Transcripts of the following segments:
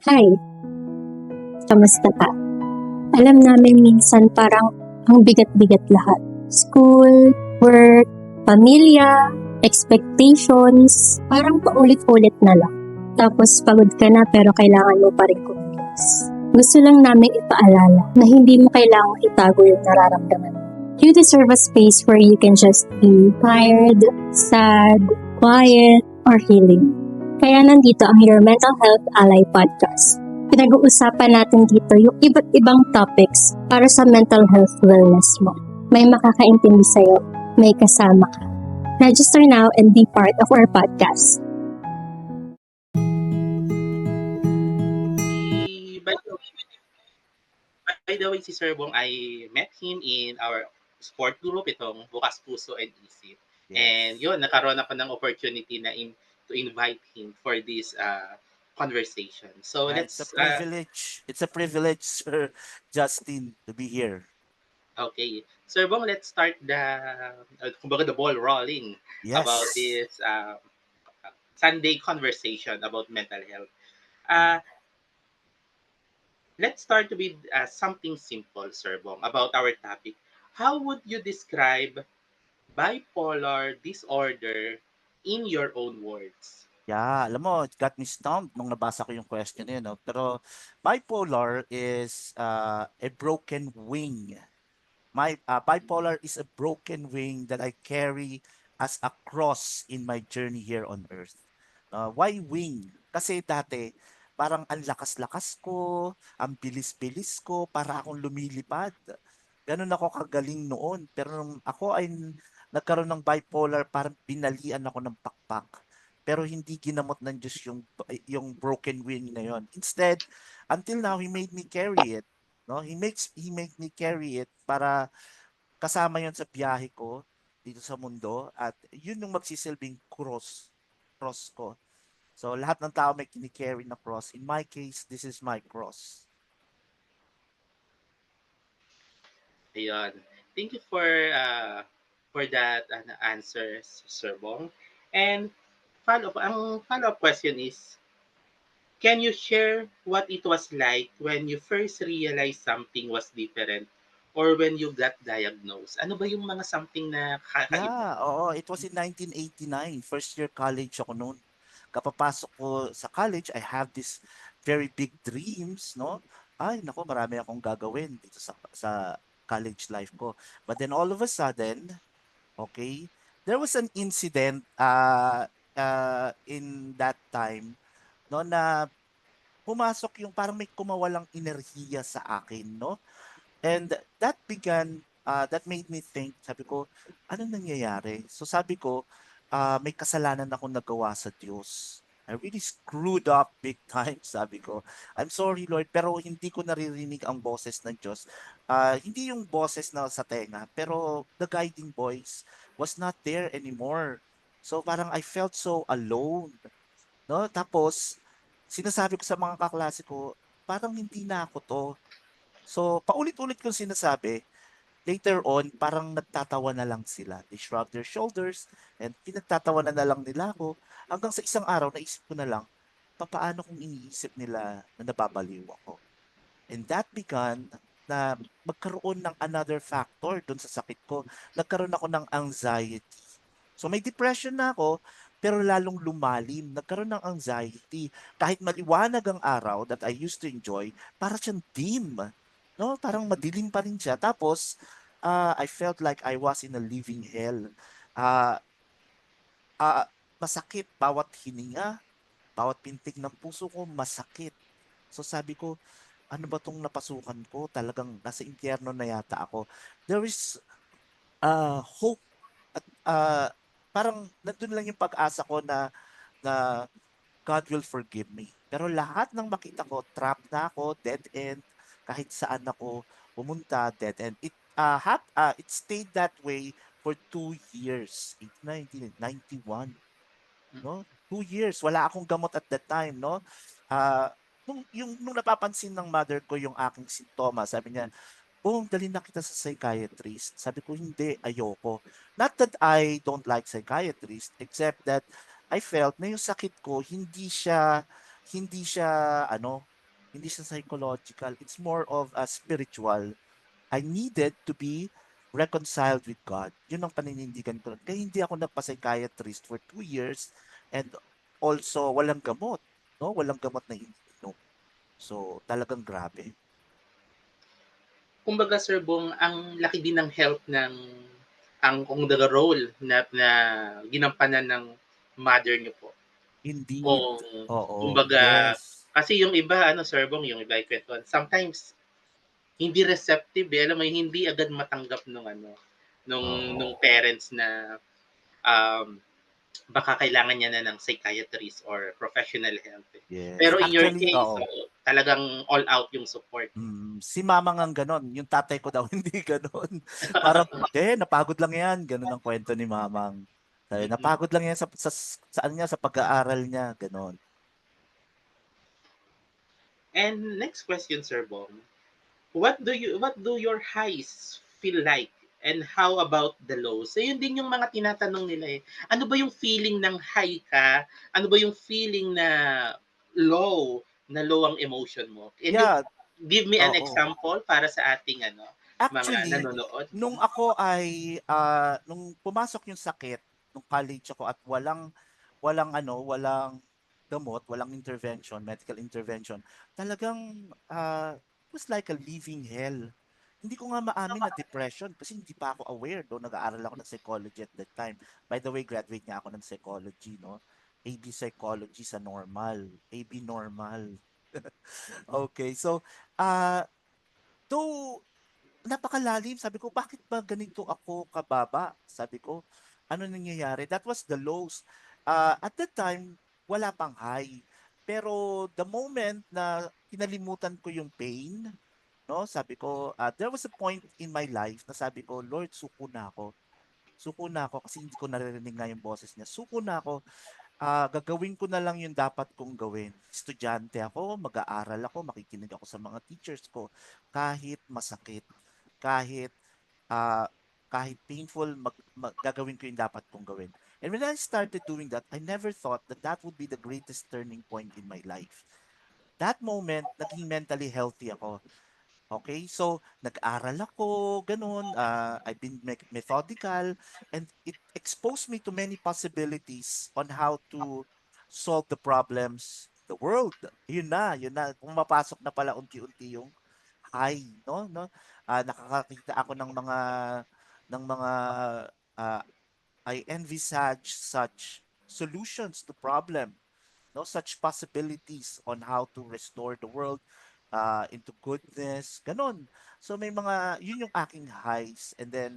Hi, kamusta ka? Alam namin minsan parang ang bigat-bigat lahat. School, work, pamilya, expectations, parang paulit-ulit na lang. Tapos pagod ka na pero kailangan mo pa rin kumilos. Gusto lang namin ipaalala na hindi mo kailangang itago yung nararamdaman mo. You deserve a space where you can just be tired, sad, quiet, or healing. Kaya nandito ang Your Mental Health Ally Podcast. Pinag-uusapan natin dito yung iba't ibang topics para sa mental health wellness mo. May makakaintindi sa'yo, may kasama ka. Register now and be part of our podcast. By the way, si Sir Bong, I met him in our sport group, itong Bukas Puso and Isip. And Yes. yun, nakaroon ako ng opportunity to invite him for this conversation. So Yeah, it's a let's, privilege. It's a privilege, Sir Justin, to be here. okay. Sir Bong, let's start kumbaga the ball rolling about Yes. this Sunday conversation about mental health. Yeah. Uh, let's start with something simple, Sir Bong, about our topic. How would you describe bipolar disorder in your own words? Yeah, alam mo, it got me stumped nung nabasa ko yung question na yun, no? Pero bipolar is a broken wing. My bipolar is a broken wing that I carry as a cross in my journey here on earth. Why wing? Kasi dati, parang ang lakas-lakas ko, ang bilis-bilis ko, para akong lumilipad. Ganun ako kagaling noon. Pero nung ako ay nagkaroon ng bipolar, parang binalian ako ng pakpak. Pero hindi ginamot ng Diyos yung broken wing na yon. Instead, until now, He made me carry it. No, he make me carry it para kasama yon sa biyahe ko dito sa mundo at yun yung magsisilbing cross ko. So lahat ng tao may kini-carry na cross. In my case, this is my cross. Ayun. Thank you for that answer, Sir Bong. And ang follow-up question is, can you share what it was like when you first realized something was different or when you got diagnosed? Ano ba yung mga something na kakaiba? Yeah, oo, it was in 1989. First year college ako noon. Kapapasok ko sa college, I have this very big dreams, no? Ay, nako, marami akong gagawin dito sa college life ko. But then all of a sudden, okay, there was an incident in that time, no, na pumasok yung parang may kumawalang enerhiya sa akin, no? And that made me think, sabi ko, ano nangyayari? So sabi ko, may kasalanan ako nagawa sa Diyos. I really screwed up big time, sabi ko. I'm sorry, Lord, pero hindi ko naririnig ang boses ng Diyos. Hindi yung boses na sa tenga, pero the guiding voice was not there anymore. So parang I felt so alone. No? Tapos, sinasabi ko sa mga kaklase ko, parang hindi na ako to. So, paulit-ulit kong sinasabi, later on, parang nagtatawa na lang sila. They shrug their shoulders and pinagtatawa na lang nila ako. Hanggang sa isang araw, naisip ko na lang, papaano kung iniisip nila na nababaliw ako? And that began na magkaroon ng another factor dun sa sakit ko. Nagkaroon ako ng anxiety. So may depression na ako, pero lalong lumalim. Nagkaroon ng anxiety. Kahit maliwanag ang araw that I used to enjoy, para siyang dim. No? Parang madilim pa rin siya. Tapos, I felt like I was in a living hell. Uh, uh, Masakit bawat hininga, bawat pintig ng puso ko, masakit. So sabi ko, ano ba tong napasukan ko? Talagang nasa impyerno na yata ako. There is hope at parang nandun lang yung pag-asa ko na God will forgive me. Pero lahat ng makita ko, trap na ako, dead end, kahit saan ako pumunta, dead end. It stayed that way for 2 years, 1991, no? 2 years, wala akong gamot at that time, no? Nung napapansin ng mother ko yung aking sintomas, sabi niya, "Oh, dali na kita sa psychiatrist." Sabi ko, "Hindi, ayoko." Not that I don't like psychiatrist, except that I felt na yung sakit ko hindi siya ano, hindi siya psychological. It's more of a spiritual. I needed to be reconciled with God. Yun ang paninindigan ko. Kaya hindi ako nagpa-psychiatrist for 2 years and also walang gamot. No? Walang gamot na iniinom. So, talagang grabe. Kumbaga Sir Bong, ang laki din ng help ng kung the role na ginampanan ng mother niyo po. Indeed. Kung Oo. kumbaga, Yes. kasi yung iba ano Sir Bong, yung iba ikwentuhan, sometimes hindi receptive eh. Alam mo, hindi agad matanggap nung nung Oo. parents na um, baka kailangan niya na ng psychiatrist or professional help eh. Yes. Pero in your Actually, case, so, oo. talagang all out yung support. Si mama ngang gano'n, yung tatay ko daw hindi gano'n. Parang, napagod lang 'yan." Gano'n ang kwento ni mamang. Sabi, Mm-mm. "Napagod lang 'yan sa ano niya, sa pag-aaral niya." Gano'n. And next question, Sir Bong. What do your highs feel like? And how about the lows? So, yun din yung mga tinatanong nila eh. Ano ba yung feeling ng high ka? Ano ba yung feeling na low ang emotion mo? Can you Yeah, give me an oo. example para sa ating mga Actually, nanonood? nung ako ay, nung pumasok yung sakit nung college ako at walang gamot, walang intervention, medical intervention, talagang, it was like a living hell. Hindi ko nga maamin na depression kasi hindi pa ako aware though nag-aaral ako ng psychology at that time. By the way, graduate nga ako ng psychology, no? AB Psychology sa normal, AB normal. Okay, so, ah, though napakalalim. Sabi ko, bakit ba ganito ako kababa? Sabi ko, ano nangyayari? That was the lows. At that time, wala pang high. Pero the moment na kinalimutan ko yung pain, no, sabi ko, there was a point in my life na sabi ko, Lord, suko na ako. Suko na ako kasi hindi ko naririnig nga yung boses niya. Suko na ako. Gagawin ko na lang yung dapat kong gawin. Estudyante ako, mag-aaral ako, makikinig ako sa mga teachers ko kahit masakit, kahit ah, kahit painful, gagawin ko yung dapat kong gawin. And when I started doing that, I never thought that that would be the greatest turning point in my life. That moment, naging mentally healthy ako. Okay, so nag-aral ako, ganun. I've been methodical and it exposed me to many possibilities on how to solve the problems the world. Yun na. Pumapasok na pala unti-unti yung high, no? Nakakakita ako ng mga ah, I envisage such solutions to problem, no, such possibilities on how to restore the world into goodness, ganun. So may mga, yun yung aking highs. And then,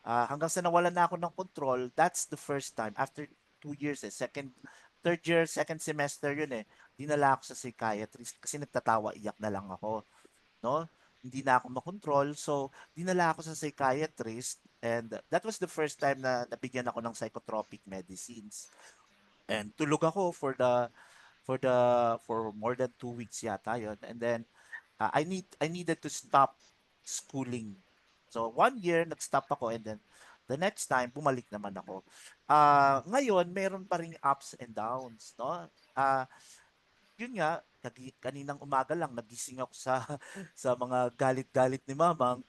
hanggang sa nawalan na ako ng control, that's the first time. After 2 years, third year, second semester yun eh, dinala ako sa psychiatrist kasi nagtatawa, iyak na lang ako, no? Hindi na ako makontrol. So, dinala ako sa psychiatrist and that was the first time na nabigyan ako ng psychotropic medicines. And tulog ako for more than 2 weeks yata yun. And then I needed to stop schooling. So 1 year nag-stop ako and then the next time bumalik naman ako. Ngayon meron pa ring ups and downs, no? Ah, Yun nga, kaninang umaga lang nagising ako sa sa mga galit-galit ni Mamang.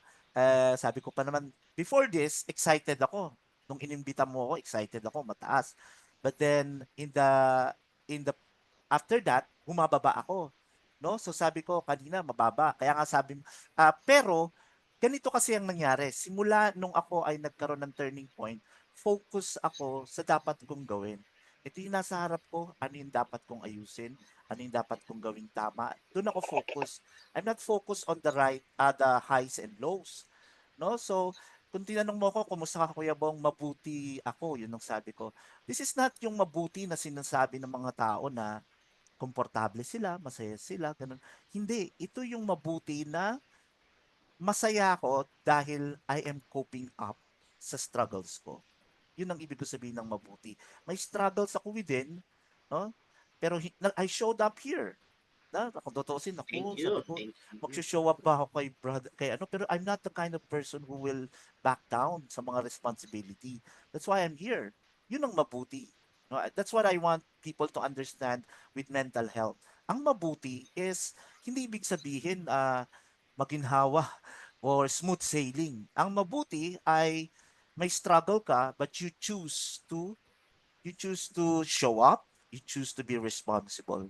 Sabi ko pa naman, before this, excited ako. Nung inimbita mo ako, excited ako, mataas. But then in the after that, bumababa ako. No? So sabi ko kanina mababa. Kaya nga sabi pero ganito kasi ang nangyari. Simula nung ako ay nagkaroon ng turning point, focus ako sa dapat kong gawin. Ito yung nasa harap ko, ano yung dapat kong ayusin, ano yung dapat kong gawing tama. Doon ako focus. I'm not focused on the highs and lows. No? So, kung tinanong mo ako, kumusta ka Kuya Bong, mabuti ako, yun ang sabi ko. This is not yung mabuti na sinasabi ng mga tao na komportable sila, masaya sila, ganun. Hindi, ito yung mabuti na masaya ako dahil I am coping up sa struggles ko. Yun ang ibig ko sabihin ng mabuti. May struggles ako within, no? Pero I showed up here. Kung tutuusin Thank ako, sabi you. ko, Thank you. magso-show up ba ako kay brother, kay ano, pero I'm not the kind of person who will back down sa mga responsibility. That's why I'm here. Yun ang mabuti. No, that's what I want people to understand with mental health. Ang mabuti is hindi ibig sabihin maginhawa or smooth sailing. Ang mabuti ay may struggle ka but you choose to show up, you choose to be responsible.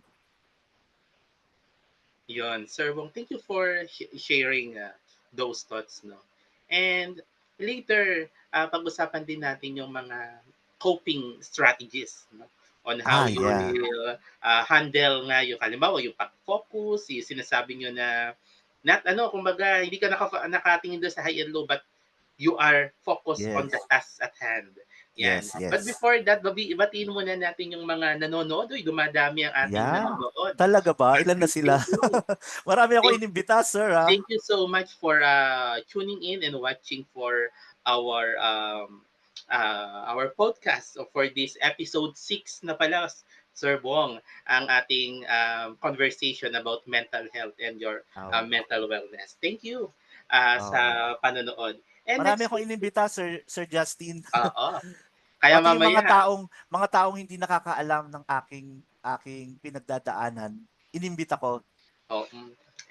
Yon, Sir Wong, thank you for sharing those thoughts, no? And later, pag-usapan din natin yung mga coping strategies, no? On how Ah, you yeah. will handle nga yung, halimbawa, yung pag-focus, yung sinasabi nyo na, not ano, kumbaga, hindi ka nakatingin doon sa high and low, but you are focused on the Yes. task at hand. Yan. Yes, But yes. before that, batiin muna natin yung mga nanonood. Uy, dumadami ang ating Yeah. nanonood. Talaga ba? Ilan na sila? Thank you. Marami ako Thank, inimbita, sir, ah. thank you so much for tuning in and watching for our our podcast for this episode 6 na pala, Sir Bong, ang ating conversation about mental health and your Oh. mental wellness. Thank you Oo. sa panonood. And Marami next akong question, inimbita, Sir Justin. oo. Kaya Pati yung mamaya, mga taong hindi nakakaalam ng aking pinagdadaanan, inimbita ko. oh,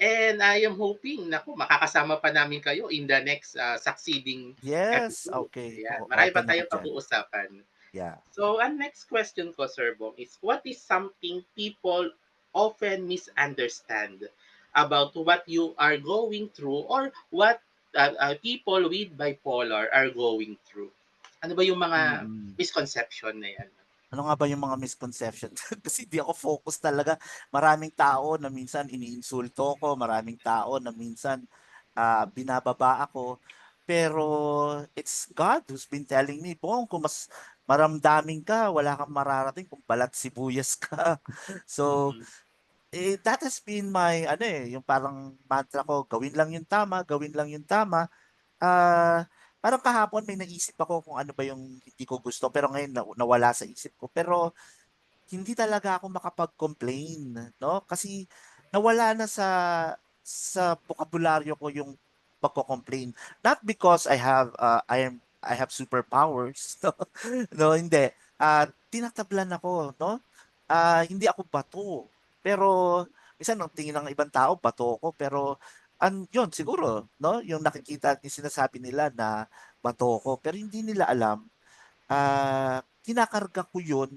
and I am hoping, naku, makakasama pa namin kayo in the next succeeding Yes, episode. okay. Ayan. Marami pa Open ako tayong diyan. pag-uusapan. Yeah. So, ang next question ko, Sir Bong, is what is something people often misunderstand about what you are going through or what people with bipolar are going through? Ano ba yung mga Mm. misconception na yan? Ano nga ba yung mga misconception? Kasi di ako focus talaga. Maraming tao na minsan iniinsulto ko, maraming tao na minsan binababa ako. Pero it's God who's been telling me, Bong, kung mas maramdamin ka, wala kang mararating kung balat sibuyas ka. So, Mm-mm. that has been my, ano yung parang mantra ko, gawin lang yung tama, gawin lang yung tama. Parang kahapon may naisip ako kung ano ba yung hindi ko gusto, pero ngayon nawala sa isip ko. Pero hindi talaga ako makapag-complain, no? Kasi nawala na sa bokabularyo ko yung pagko-complain. Not because I have superpowers, no? No, hindi. Tinatablan ako, no? Hindi ako bato. Pero minsan ang tingin ng ibang tao bato ko, pero yun siguro, no? Yung nakikita, yung sinasabi nila na bato ko, pero hindi nila alam kinakarga ko yun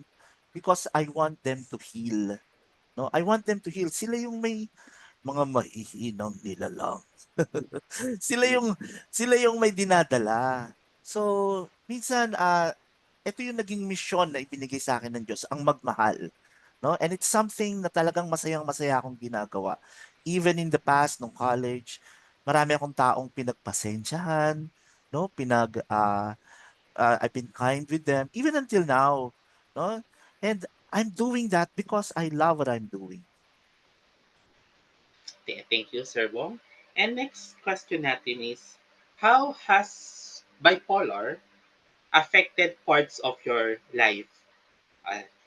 because I want them to heal. No, I want them to heal. Sila yung may mga mahihinang nilalang. sila Mm. yung sila yung may dinadala. So, minsan ito yung naging misyon na ibinigay sa akin ng Diyos, ang magmahal, no? And it's something na talagang masayang-masaya akong ginagawa. Even in the past nung college, marami akong taong pinagpasensyahan, no? I've been kind with them even until now, no? And I'm doing that because I love what I'm doing. Thank you, Sir Bong. And next question natin is, how has bipolar affected parts of your life?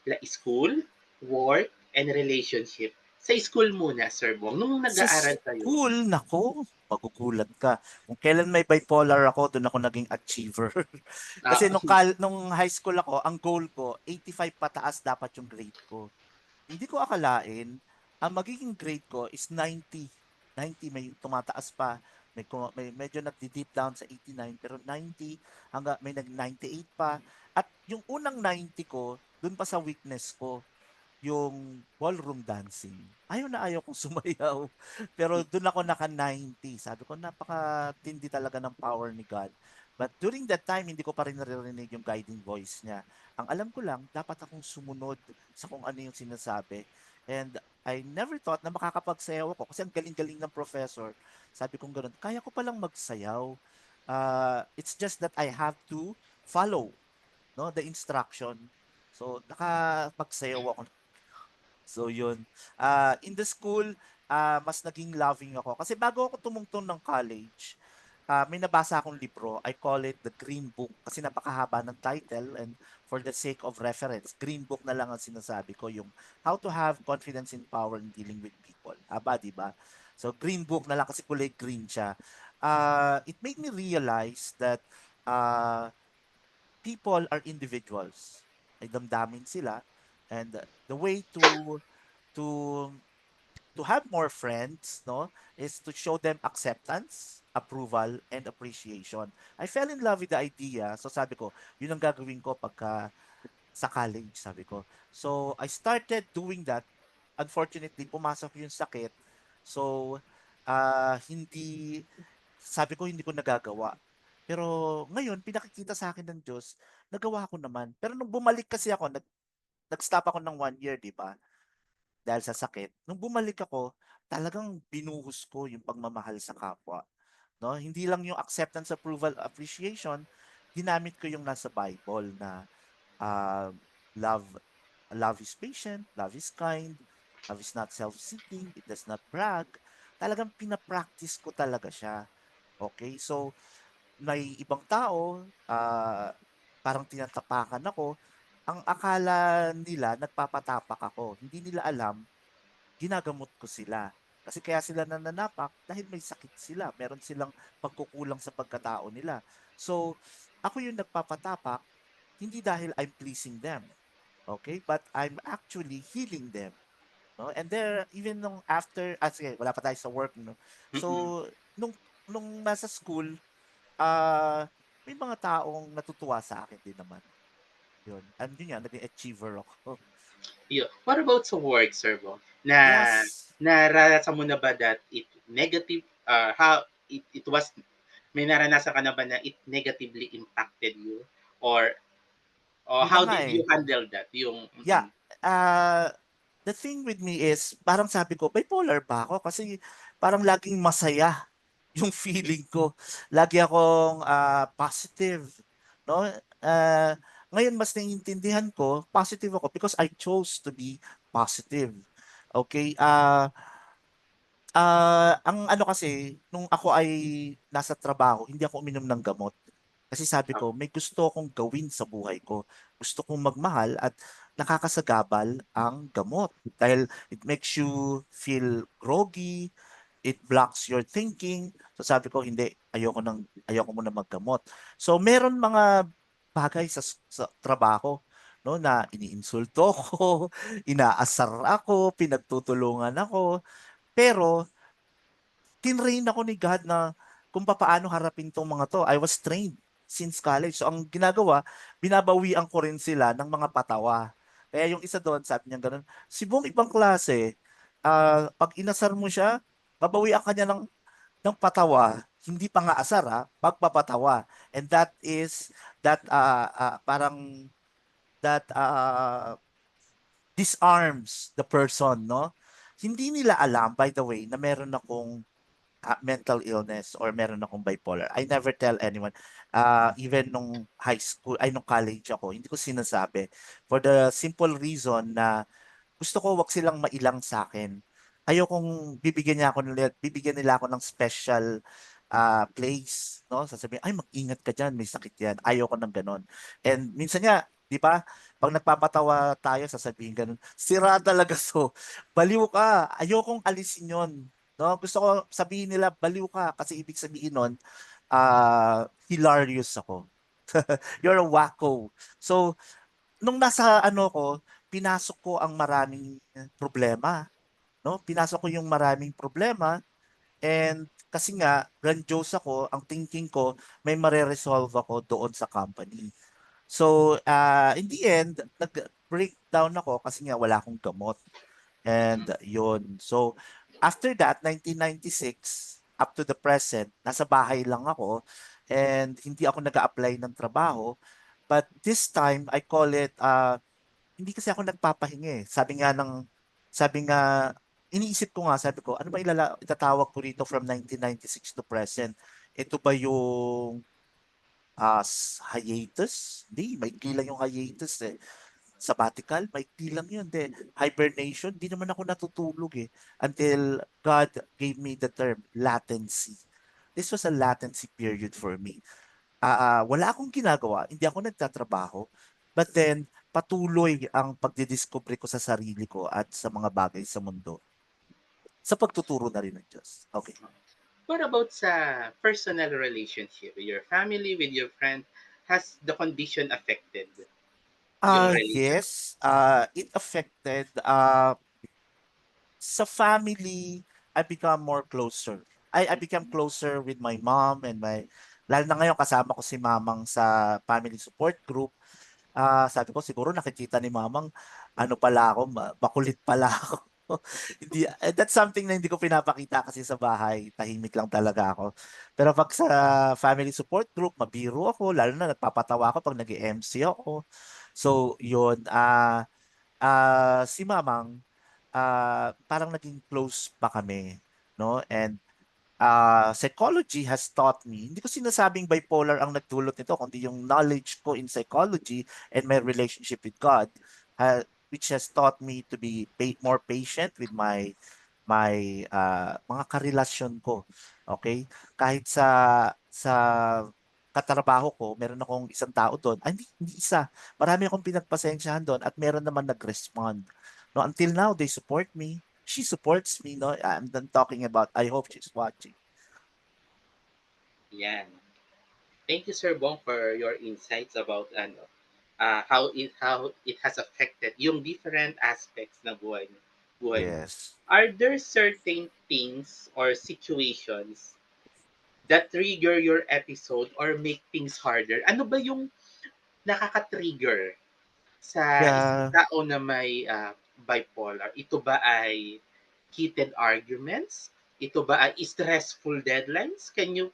Like school, work, and relationship. Sa school muna, Sir Bong. Nung Sa nag-aaral kayo. school, nako, magugulat ka. Kung kailan may bipolar ako, doon ako naging achiever. Kasi Ah, nung high school ako, ang goal ko, 85 pataas dapat yung grade ko. Hindi ko akalain, ang magiging grade ko is 90. 90, may tumataas pa. May medyo nagdi-deep down sa 89, pero 90, hanggang may nag-98 pa. At yung unang 90 ko, dun pa sa weakness ko, yung ballroom dancing. Ayaw na ayaw kong sumayaw. Pero doon ako naka-90. Sabi ko, napaka-tindi talaga ng power ni God. But during that time, hindi ko pa rin naririnig yung guiding voice niya. Ang alam ko lang, dapat akong sumunod sa kung ano yung sinasabi. And I never thought na makakapagsayaw ako kasi ang galing-galing ng professor. Sabi kong gano'n, kaya ko palang magsayaw. It's just that I have to follow, no, the instruction. So, nakapagsayaw ako. So yun. In the school, mas naging loving ako. Kasi bago ako tumungtong ng college, may nabasa akong libro. I call it The Green Book kasi napakahaba ng title and for the sake of reference, Green Book na lang ang sinasabi ko, yung How to Have Confidence in Power in Dealing with People. Aba, di ba? So Green Book na lang kasi kulay green siya. It made me realize that uh, people are individuals. May damdamin sila and the way to to have more friends, no, is to show them acceptance, approval, and appreciation. I fell in love with the idea. So sabi ko, yun ang gagawin ko pagka sa college, sabi ko. So I started doing that. Unfortunately, pumasok yung sakit. So hindi, sabi ko hindi ko nagagawa. Pero ngayon, pinakikita sa akin ng Diyos, nagawa ko naman. Pero nung bumalik kasi ako, nag-stop ako ng 1 year, di ba? Dahil sa sakit. Nung bumalik ako, talagang binuhos ko yung pagmamahal sa kapwa. No? Hindi lang yung acceptance, approval, appreciation, ginamit ko yung nasa Bible na uh, love love is patient, love is kind, love is not self-seeking, it does not brag. Talagang pinapractice ko talaga siya. Okay? So, may ibang tao, parang tinatapakan ako. Ang akala nila, nagpapatapak ako. Hindi nila alam, ginagamot ko sila. Kasi kaya sila nananapak dahil may sakit sila. Meron silang pagkukulang sa pagkatao nila. So, ako yung nagpapatapak, hindi dahil I'm pleasing them. Okay? But I'm actually healing them. No? And there, even nung after, sige, wala pa tayo sa work. No? Mm-mm. So, nung nasa school, ah may mga taong natutuwa sa akin din naman. Yun. And yun nga, naging achiever ako. What about sa work, Sir Bo? Na Yes. naranasan mo na ba that it negative, how it was, may naranasan ka na ba na it negatively impacted you? Or Yun na how nga did eh. you handle that? Yung, Yeah. The thing with me is, parang sabi ko, bipolar ba ako? Kasi parang laging masaya yung feeling ko. Lagi akong positive. No? Ah, Ngayon, mas naiintindihan ko, positive ako because I chose to be positive. Okay? Ang ano kasi, nung ako ay nasa trabaho, hindi ako uminom ng gamot. Kasi sabi ko, may gusto akong gawin sa buhay ko. Gusto kong magmahal at nakakasagabal ang gamot. Dahil it makes you feel groggy, it blocks your thinking. So sabi ko, hindi, ayoko muna maggamot. So meron mga bagay sa trabaho, no, na iniinsulto ko, inaasar ako, pinagtutulungan ako, pero tinrain ako ni God na kung paano harapin tong mga to. I was trained since college. So ang ginagawa, binabawian ko rin sila ng mga patawa. Kaya yung isa doon, sabi niya ganun, si Bong ibang klase, pag inasar mo siya, babawian ka niya ng patawa, hindi pa nga asar ha, pagpapatawa. And that is, parang, that disarms the person, no? Hindi nila alam, by the way, na meron akong mental illness or meron akong bipolar. I never tell anyone. Even nung high school, ay nung college ako, hindi ko sinasabi. For the simple reason na gusto ko wag silang mailang sa akin. Ayokong bibigyan nila ako ng special place, no? Sasabihin, ay mag-ingat ka diyan, may sakit 'yan. Ayoko ng gano'n. And minsan nga, 'di ba? Pag nagpapatawa tayo, sasabihin ganun, sira talaga so. Baliw ka. Ayokong alisin 'yon. No? Gusto ko sabihin nila, baliw ka kasi ibig sabihin nun, hilarious ako. You're a wacko. So, nung nasa ano ko, pinasok ko ang maraming problema, no? Pinasok ko yung maraming problema and kasi nga grandiose ako, ang thinking ko may mare-resolve ako doon sa company. So, in the end, nag-breakdown ako kasi nga wala akong gamot. And yun. So, after that, 1996, up to the present, nasa bahay lang ako and hindi ako nag-a-apply ng trabaho. But this time, I call it, hindi kasi ako nagpapahinga eh. Sabi nga, iniisip ko nga, sabi ko, ano ba itatawag ko rito from 1996 to present? Ito ba yung hiatus? Hindi, maikli lang yung hiatus eh. Sabbatical, maikli lang yun. De, hibernation, di naman ako natutulog eh. Until God gave me the term latency. This was a latency period for me. Wala akong ginagawa, hindi ako nagtatrabaho. But then, patuloy ang pagdidiscover ko sa sarili ko at sa mga bagay sa mundo. Sa pagtuturo na rin ng Diyos. Okay. what about sa personal relationship with your family, with your friend? Has the condition affected yung relation? Yes, it affected. sa family, I become more closer. I become closer with my mom and lalo na ngayon kasama ko si mamang sa family support group. Sabi ko siguro nakikita ni mamang ano pala ako, makulit pala ako. Hindi, that's something na hindi ko pinapakita kasi sa bahay, tahimik lang talaga ako. Pero pag sa family support group, mabiro ako, lalo na nagpapatawa ako pag nag-MC ako. So, yun, si mamang, parang naging close pa kami, no? And psychology has taught me, hindi ko sinasabing bipolar ang nagdulot nito, kundi yung knowledge ko in psychology and my relationship with God, which has taught me to be more patient with my mga karelasyon ko. Okay? Kahit sa katrabaho ko, meron akong isang tao doon. Hindi isa. Marami akong pinagpasensyahan doon at meron naman nag-respond. No, until now, they support me. She supports me. No, I'm done talking about. I hope she's watching. Yan. Thank you, Sir Bong, for your insights about how it has affected yung different aspects ng buhay mo. Yes. Are there certain things or situations that trigger your episode or make things harder? Ano ba yung nakaka-trigger sa isang Yeah. tao na may bipolar? Ito ba ay heated arguments? Ito ba ay stressful deadlines? Can you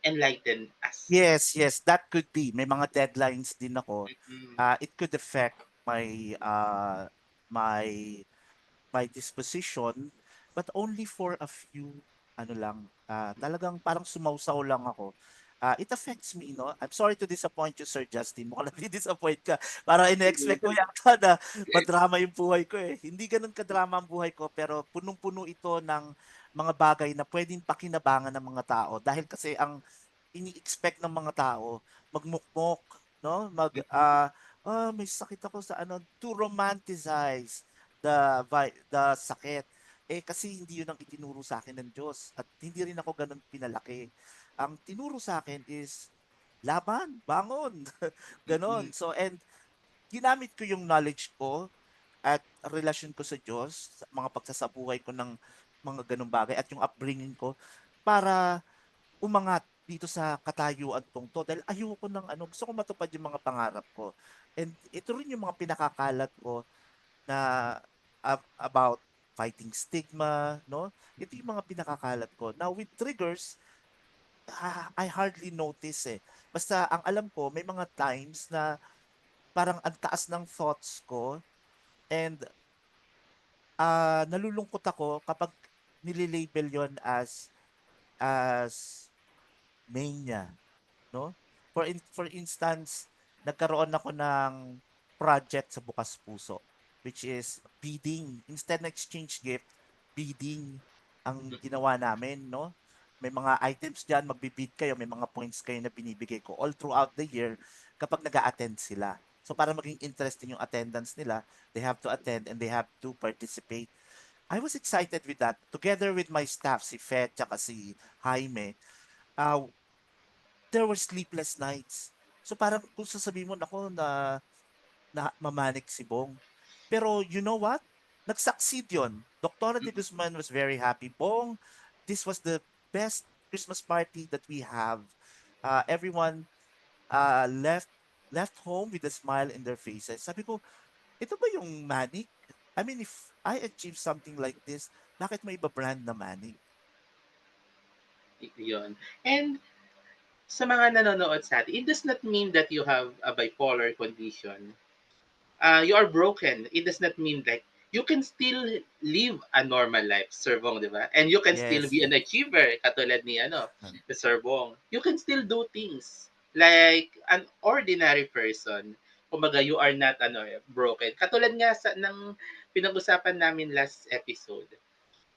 enlighten us? Yes, yes, that could be. May mga deadlines din ako. Mm, It could affect my my disposition, but only for a few, ano lang, talagang parang sumausaw lang ako. It affects me, no? I'm sorry to disappoint you, Sir Justin. Mukhang disappoint ka. Parang ina-expect ko yata na madrama yung buhay ko eh. Hindi ganun kadrama ang buhay ko, pero punong-puno ito ng mga bagay na pwedeng pakinabangan ng mga tao. Dahil kasi ang ini-expect ng mga tao, magmukmok, no? May sakit ako sa ano, to romanticize the sakit. Eh kasi hindi 'yun ang itinuro sa akin ng Diyos at hindi rin ako gano'n pinalaki. Ang tinuro sa akin is laban, bangon, gano'n. mm, So and ginamit ko yung knowledge ko at relasyon ko sa Diyos, sa mga pagsasabuhay ko ng mga gano'ng bagay at yung upbringing ko para umangat dito sa katayuan kong 'to dahil ayoko ng ano, gusto ko matupad yung mga pangarap ko. And ito rin yung mga pinakakalat ko na about fighting stigma, no? Ito yung mga pinakakalat ko. Now with triggers, I hardly notice eh. Basta ang alam ko, may mga times na parang ang taas ng thoughts ko and nalulungkot ako kapag nililabel yon as mania. No? For instance, nagkaroon ako ng project sa Bukas Puso, which is bidding. Instead na exchange gift, bidding ang ginawa namin, no? May mga items diyan, magbibid kayo, may mga points kayo na binibigay ko all throughout the year kapag nag-a-attend sila. So para maging interesting yung attendance nila, they have to attend and they have to participate. I was excited with that. Together with my staff, si Fed at si Jaime, uh, there were sleepless nights. So parang kung sasabihin mo nako na mamanik si Bong. Pero you know what? Nag-succeed yun. Dr. De mm, Guzman was very happy. Bong, this was the best Christmas party that we have. Everyone left home with a smile in their faces. Sabi ko, ito ba yung manic? I mean, if I achieve something like this, bakit may iba brand na manic? yun. And sa mga nanonood sa atin, it does not mean that you have a bipolar condition. You are broken. It does not mean like you can still live a normal life, Sir Bong, di ba? And you can still Yes, be an yes. achiever, katulad ni ni Sir Bong. You can still do things like an ordinary person. Kumbaga, you are not broken. Katulad nga ng pinag-usapan namin last episode,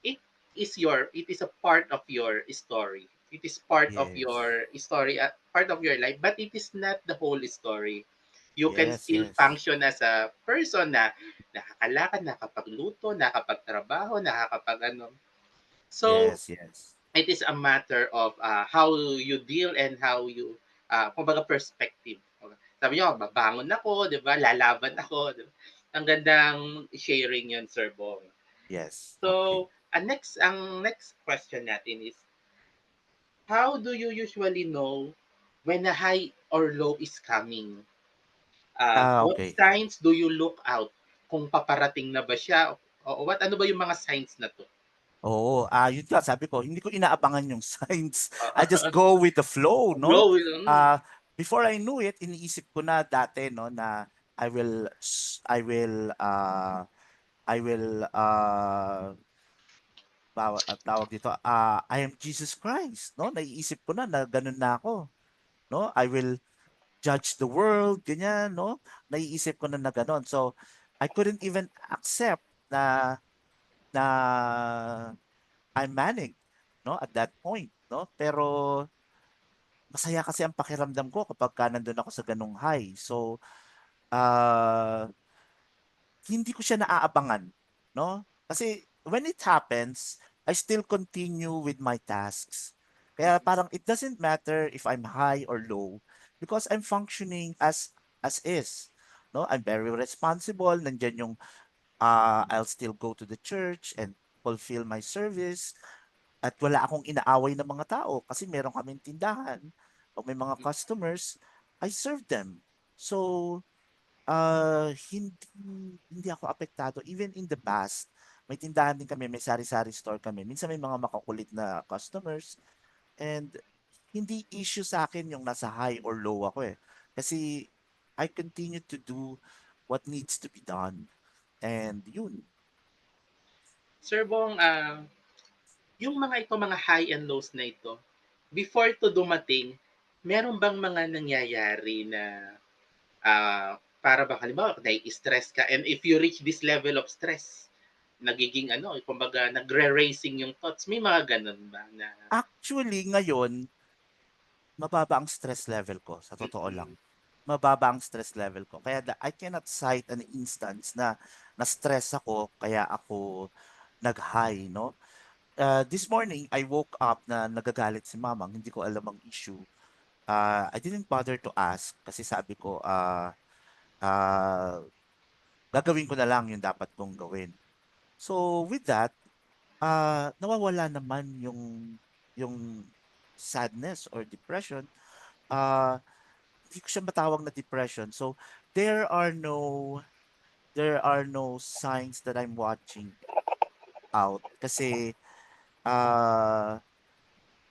it it is a part of your story. It is part of Yes. your story, part of your life, but it is not the whole story. You can Yes, still yes. function as a person na nakakalakad, nakapagluto, nakapagtrabaho, So, Yes, yes. it is a matter of how you deal and how you, kumbaga perspective. Sabi niyo, babangon ako, di ba? Lalaban ako. Di ba? Ang gandang sharing yun, Sir Bong. Yes. Okay. So, ang next question natin is, how do you usually know when a high or low is coming? What Okay. signs do you look out kung paparating na ba siya o what ano ba yung mga signs na 'to? Oo, yun nga sabi ko, hindi ko inaabangan yung signs. I just Oo, go with the flow, no? flow, Before I knew it, iniisip ko na dati, no, na I will, I will, I will, tawag dito, I am Jesus Christ, no? Naiisip ko na ganun na ako, no? I will judge the world, ganyan, no? Naiisip ko na ganun. So, I couldn't even accept na na I'm manic, no, at that point, no? Pero masaya kasi ang pakiramdam ko kapagka nandun ako sa ganung high. So, ah, hindi ko siya naaabangan, no? Kasi when it happens, I still continue with my tasks. Kaya parang it doesn't matter if I'm high or low because I'm functioning as is. No, I'm very responsible. Nandiyan yung I'll still go to the church and fulfill my service. At wala akong inaaway ng mga tao kasi meron kaming tindahan. Pag may mga customers, I serve them. So, hindi hindi ako apektado. Even in the past, may tindahan din kami, may sari-sari store kami. Minsan may mga makukulit na customers and hindi issue sa akin yung nasa high or low ako eh. Kasi I continue to do what needs to be done. And yun. Sir Bong, yung mga high and lows na ito, before to dumating, meron bang mga nangyayari na para bang halimbawa nai-stress ka and if you reach this level of stress, nagiging ano, kumbaga nagre-racing yung thoughts. May mga ganun ba na Actually, ngayon, mababa ang stress level ko, sa totoo lang. mm, Mababa ang stress level ko. Kaya I cannot cite an instance na na-stress ako, kaya ako nag-high, no? This morning, I woke up na nagagalit si mama, hindi ko alam ang issue. I didn't bother to ask kasi sabi ko, uh, gagawin ko na lang yung dapat kong gawin. So with that, nawawala naman yung sadness or depression. Uh, Hindi ko siya matawag na depression. So there are no there are no signs that I'm watching out kasi uh,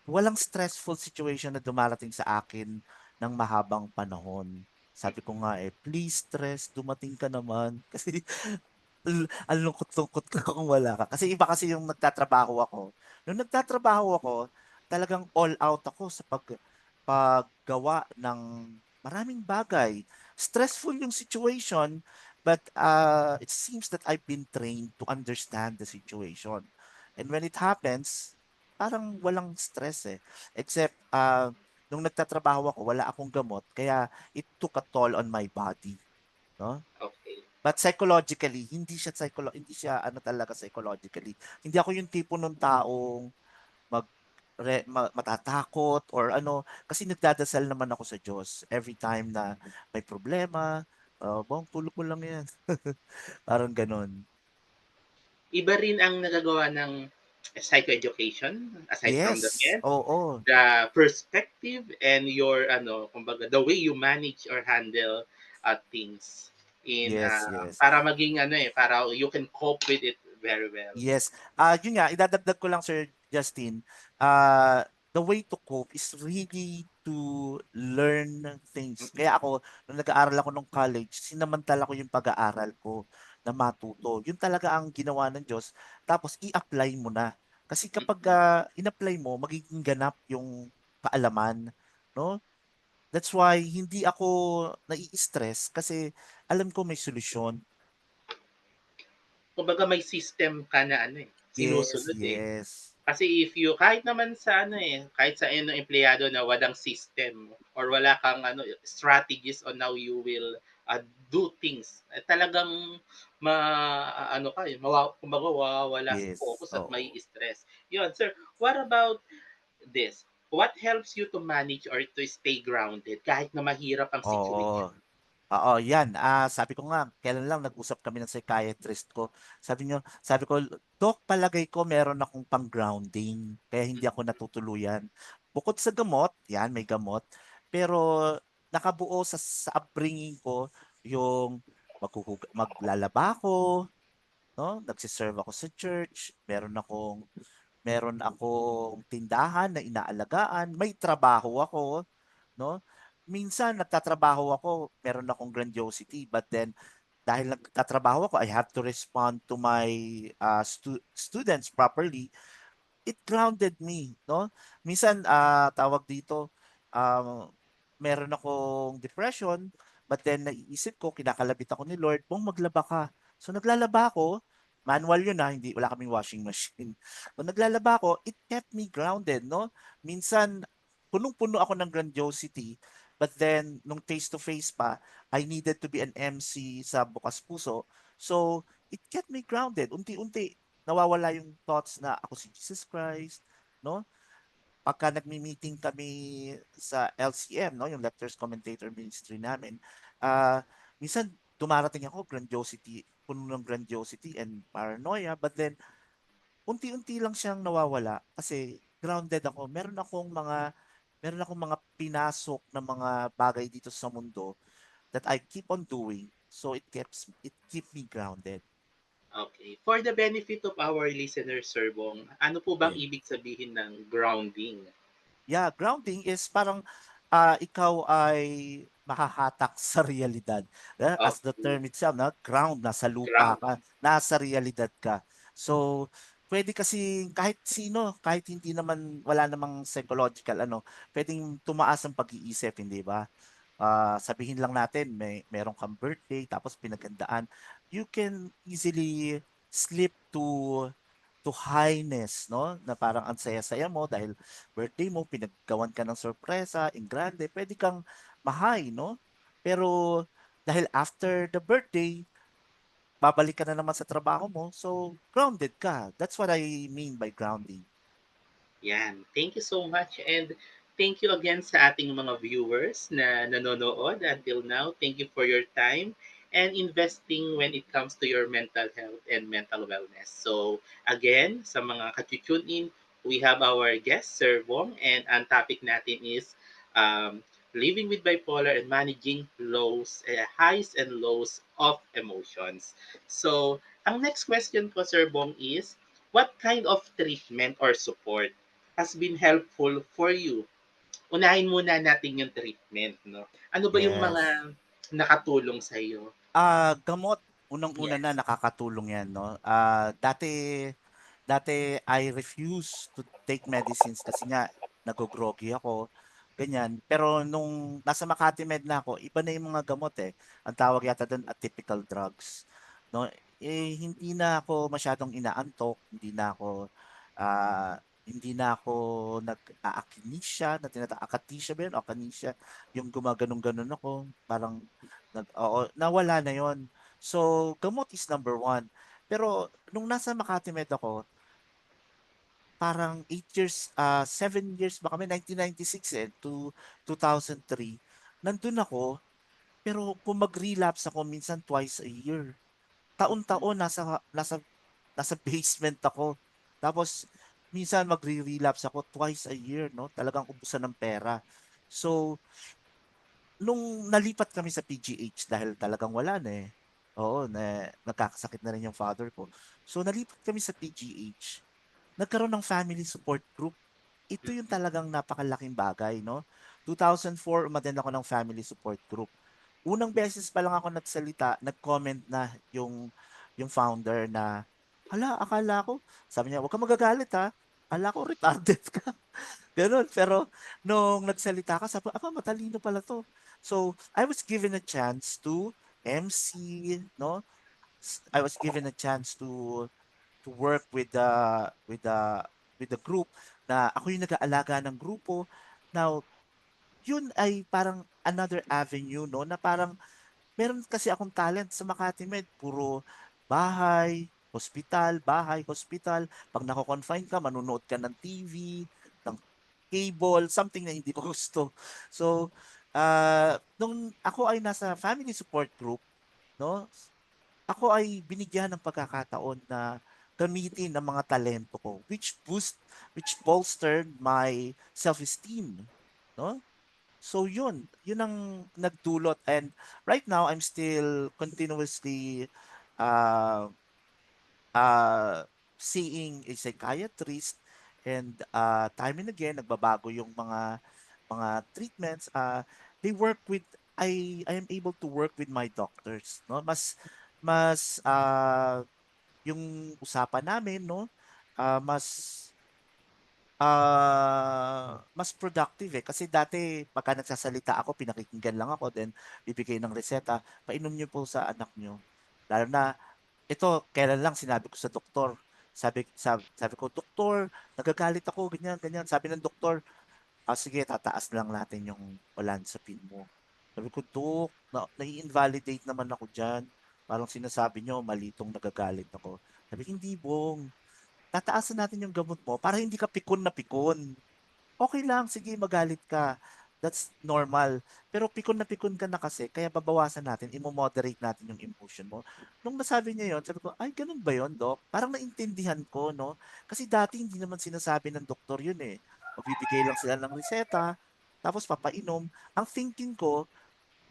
walang stressful situation na dumarating sa akin ng mahabang panahon. Sabi ko nga please stress, dumating ka naman. Kasi ang lungkot-lungkot ko kung wala ka. Kasi iba kasi yung nagtatrabaho ako. Nung nagtatrabaho ako, talagang all out ako sa paggawa ng maraming bagay. Stressful yung situation, but it seems that I've been trained to understand the situation. And when it happens, parang walang stress eh. Except, nung nagtatrabaho ako, wala akong gamot, kaya it took a toll on my body. No? okay. But psychologically, hindi siya ano talaga psychologically. Hindi ako yung tipo ng taong matatakot or ano kasi nagdadasal naman ako sa Diyos every time na may problema. Bong, tulog mo lang yan. Parang ganun. Iba rin ang nagagawa ng psychoeducation aside from the Yes, meds, oo. the perspective and your ano, kumbaga the way you manage or handle things in Yes, yes. para maging ano para you can cope with it very well. Yes. Yun nga, idadagdag ko lang Sir Justin. The way to cope is really to learn things. Kaya ako, nung nag-aaral ako nung college, sinamantala ko yung pag-aaral ko na matuto. Yun talaga ang ginawa ng Diyos. Tapos i-apply mo na. Kasi kapag in-apply mo, magiging ganap yung kaalaman. No? That's why hindi ako nai-stress kasi alam ko may solusyon. Kumbaga may system ka na ano Yes, sinusunod yes. Kasi if you kahit naman sa ano kahit sa ano empleyado na walang system or wala kang ano strategies on how you will do things, talagang ano ka kumbaga mawawala sa Yes. focus at may Oo. stress. Yun, sir, what about this? What helps you to manage or to stay grounded kahit na mahirap ang situation? Oo. Oo, yan. Sabi ko nga, kailan lang nag-usap kami ng psychiatrist ko. Sabi ko, Doc, palagay ko meron akong pang-grounding, kaya hindi ako natutuluyan. Bukod sa gamot, yan, may gamot, pero nakabuo sa upbringing ko yung maglalaba ako, no? Nagsiserve ako sa church, meron akong tindahan na inaalagaan, may trabaho ako, no? Minsan nagtatrabaho ako, meron akong grandiosity, but then dahil nagtatrabaho ako, I have to respond to my students properly. It grounded me, no? Minsan tawag dito, um, meron akong depression, but then naiisip ko, kinakalabit ako ni Lord, kung maglaba ka. So naglalaba ako, manual yun hindi, wala kaming washing machine. So naglalaba ako, it kept me grounded, no? Minsan, punong-puno ako ng grandiosity, but then, nung face-to-face pa, I needed to be an MC sa Bukas Puso. So, it kept me grounded. Unti-unti, nawawala yung thoughts na ako si Jesus Christ, no? Pagka nagmi-meeting kami sa LCM, no, yung Lectors Commentator Ministry namin, minsan dumarating ako grandiosity, puno ng grandiosity and paranoia, but then unti-unti lang siyang nawawala kasi grounded ako. Meron akong mga pinasok na mga bagay dito sa mundo that I keep on doing. So it keep me grounded. Okay. For the benefit of our listeners, Sir Bong, ano po bang Yeah. ibig sabihin ng grounding? Yeah, grounding is parang ikaw ay mahahatak sa realidad. As the Okay. term itself, na ground, nasa lupa Ground. ka, nasa realidad ka. So, pwede kasi kahit sino, kahit hindi naman, wala namang psychological, pwedeng tumaas ang pag-iisip, hindi ba? Sabihin lang natin, meron kang birthday, tapos pinaghandaan, you can easily slip to highness, no? Na parang ang saya-saya mo dahil birthday mo, pinaggawan ka ng sorpresa, in grande, pwede kang ma-high, no? Pero dahil after the birthday, babalik ka na naman sa trabaho mo, so grounded ka. That's what I mean by grounding. Yan. Thank you so much. And thank you again sa ating mga viewers na nanonood until now. Thank you for your time and investing when it comes to your mental health and mental wellness. So, again, sa mga ka-tune in, we have our guest, Sir Bong, and ang topic natin is um, living with bipolar and managing highs and lows of emotions. So, ang next question ko, Sir Bong, is what kind of treatment or support has been helpful for you? Unahin muna natin yung treatment, no? Ano ba yung Yes. mga nakatulong sa iyo? Gamot, unang-una na Yes. nakakatulong 'yan, no? Dati I refuse to take medicines kasi nga naggo-groggy ako, ganyan. Pero nung nasa Makati Med na ako, iba na yung mga gamot eh. Ang tawag yata doon atypical drugs, no? Hindi na ako masyadong inaantok, hindi na ako nag-aakinessia, akatissia ba yun? O akanissia, yung gumaganon-ganon ako, parang oo, nawala na yon. So, gamot is number one. Pero nung nasa Makati Med ako, parang 7 years ba kami, 1996 to 2003, nandun ako, pero kung mag-relapse ako minsan twice a year. Taon-taon nasa basement ako. Tapos minsan magre-relapse ako twice a year, no? Talagang ubusan ng pera. So, nung nalipat kami sa PGH dahil talagang wala na eh. Oo, nagkakasakit na rin yung father ko. So nalipat kami sa PGH. Nagkaroon ng family support group. Ito yung talagang napakalaking bagay, no? 2004, umattend ako ng family support group. Unang beses pa lang ako nagsalita, nag-comment na yung founder na, hala, akala ko, sabi niya, huwag ka magagalit ha. Akala ko retarded ka. Ganun. Pero nung nagsalita ka, sabi ko, matalino pala to. So, I was given a chance to MC, no? I was given a chance to work with the group na ako yung nag-aalaga ng grupo. Now, yun ay parang another avenue, no? Na parang meron kasi akong talent sa Makati Med, puro bahay, hospital, bahay, hospital. Pag nako-confine ka, manunood ka ng TV, ng cable, something na hindi ko gusto. So, Nung ako ay nasa family support group, no, ako ay binigyan ng pagkakataon na gamitin ang mga talento ko, which bolstered my self-esteem, no? So yun ang nagdulot, and right now I'm still continuously uh, seeing a psychiatrist, and time and again nagbabago yung mga treatments. They work with I am able to work with my doctors, no? Mas yung usapan namin, no? Mas mas productive, eh. Kasi dati pagka nagsasalita ako, pinakikinggan lang ako, then bibigay ng reseta, "Painom niyo po sa anak niyo." Lalo na ito, kailan lang sinabi ko sa doktor. Sabi ko, "Doktor, nagagalit ako, ganyan, ganyan." Sabi ng doktor, sige, tataas lang natin yung olanzapine mo." Sabi ko, "Dok, nai-invalidate naman ako diyan. Parang sinasabi niyo mali 'tong nagagalit ako." Sabi, "Hindi, Bong. Tataasan natin yung gamot mo para hindi ka pikon na pikon. Okay lang, sige, magalit ka. That's normal. Pero pikon na pikon ka na kasi, kaya babawasan natin, imo-moderate natin yung emotion mo." Nung nasabi niya yon, sabi ko, "Ay, ganun ba yon, Doc?" Parang naintindihan ko, no? Kasi dati hindi naman sinasabi ng doktor yun, eh. Magbibigay lang sila ng reseta, tapos papainom. Ang thinking ko,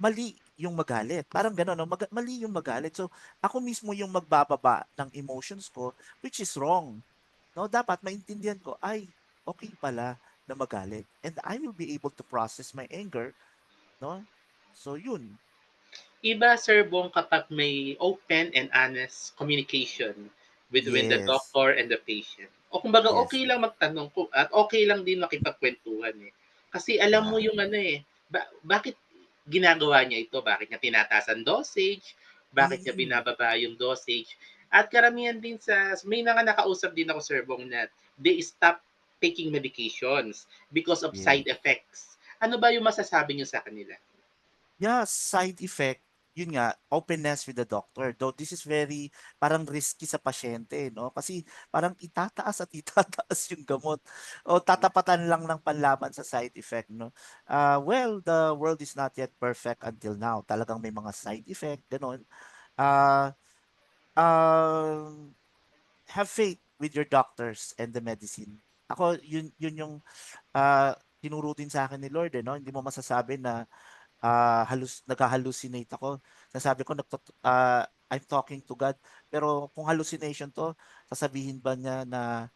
mali yung magalit. Parang gano'n, no? Mali yung magalit. So, ako mismo yung magbababa ng emotions ko, which is wrong. No, dapat maintindihan ko, ay, okay pala na magalit. And I will be able to process my anger, no? So, yun. Iba, Sir Bong, kapag may open and honest communication between the Yes. doctor and the patient. O kumbaga, Yes. okay lang magtanong ko at okay lang din makipagkwentuhan eh. Kasi alam mo Yeah. yung ano eh, bakit ginagawa niya ito? Bakit niya tinataas ang dosage? Bakit niya Mm. binababa yung dosage? At karamihan din may mga nakausap din ako, Sir Bong, na they stop taking medications because of Yeah. side effects. Ano ba yung masasabi niyo sa kanila? Yeah, side effect, yun nga, openness with the doctor. Though this is very parang risky sa pasyente, no? Kasi parang itataas at itataas yung gamot o tatapatan lang ng panlaban sa side effect, no? Well, the world is not yet perfect until now. Talagang may mga side effect, gano'n. Ah, um, have faith with your doctors and the medicine. Ako, yun yung tinuro din sa akin ni Lord, eh, no? Hindi mo masasabi na nagha-hallucinate ako. Nasabi ko, I'm talking to God. Pero kung hallucination to, sasabihin ba niya na,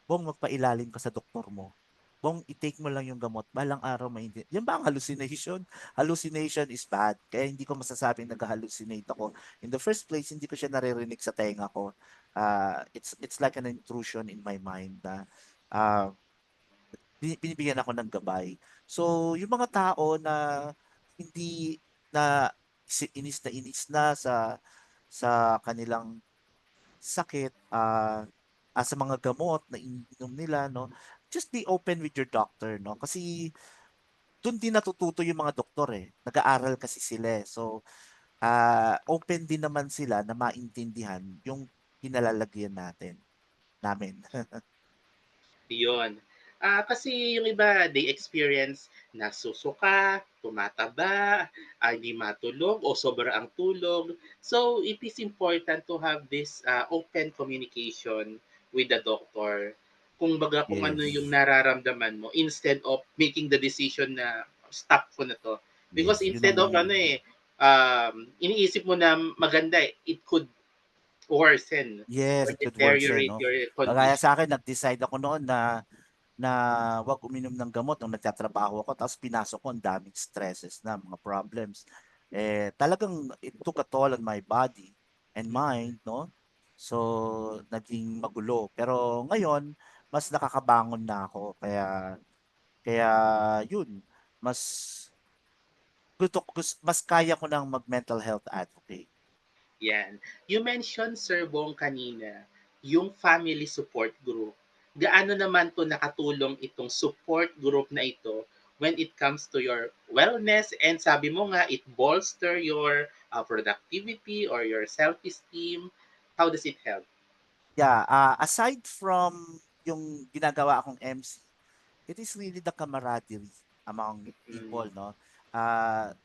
"Bong, magpailalim ka sa doktor mo. Bong, i-take mo lang yung gamot. Balang araw yan ba ang hallucination? Hallucination is bad. Kaya hindi ko masasabing nag-hallucinate ako. In the first place, hindi ko siya naririnig sa tenga ko. It's like an intrusion in my mind na uh, binibigyan ako ng gabay. So, yung mga tao na hindi na inis na sa kanilang sakit, sa mga gamot na iniinom nila, no? Just be open with your doctor, no? Kasi doon din natututo yung mga doktor, eh. Nag-aaral kasi sila, eh. So, open din naman sila na maintindihan yung kinalalagyan namin. Yun. Kasi yung iba, they experience nasusuka, tumataba, hindi matulog, o sobra ang tulog. So, it is important to have this open communication with the doctor. Kung baga kung ano yung Yes. nararamdaman mo instead of making the decision na stop ko na to. Because Yes. Yun ang instead of iniisip mo na maganda, it could worsen Yes, or it could worsen, deteriorate no? your Kagaya condition. sa akin, nag-decide ako noon na 'wag uminom ng gamot nung nagtatrabaho ako, tapos pinasok ko ang daming stresses na, mga problems. Talagang it took a toll on my body and mind, 'no? So, naging magulo. Pero ngayon, mas nakakabangon na ako, kaya kaya yun, mas mas kaya ko ng mag-mental health advocate. Yan. You mentioned, Sir Bong, kanina, yung family support group. Gaano naman to nakatulong itong support group na ito when it comes to your wellness, and sabi mo nga, it bolster your productivity or your self-esteem. How does it help? Yeah, aside from yung ginagawa akong MC, it is really the camaraderie among Mm, people, no?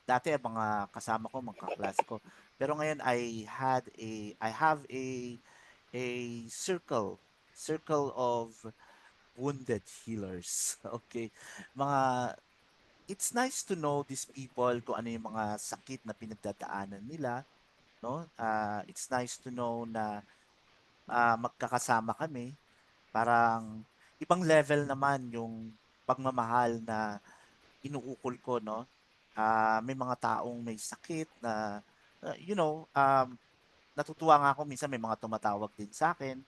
Dati ang mga kasama ko, mga kaklase ko. Pero ngayon I have a circle of wounded healers. Okay. Mga It's nice to know these people kung ano yung mga sakit na pinagdadaanan nila, no? It's nice to know na magkakasama kami. Parang ibang level naman yung pagmamahal na inuukol ko, no? May mga taong may sakit na, natutuwa nga ako minsan may mga tumatawag din sa akin.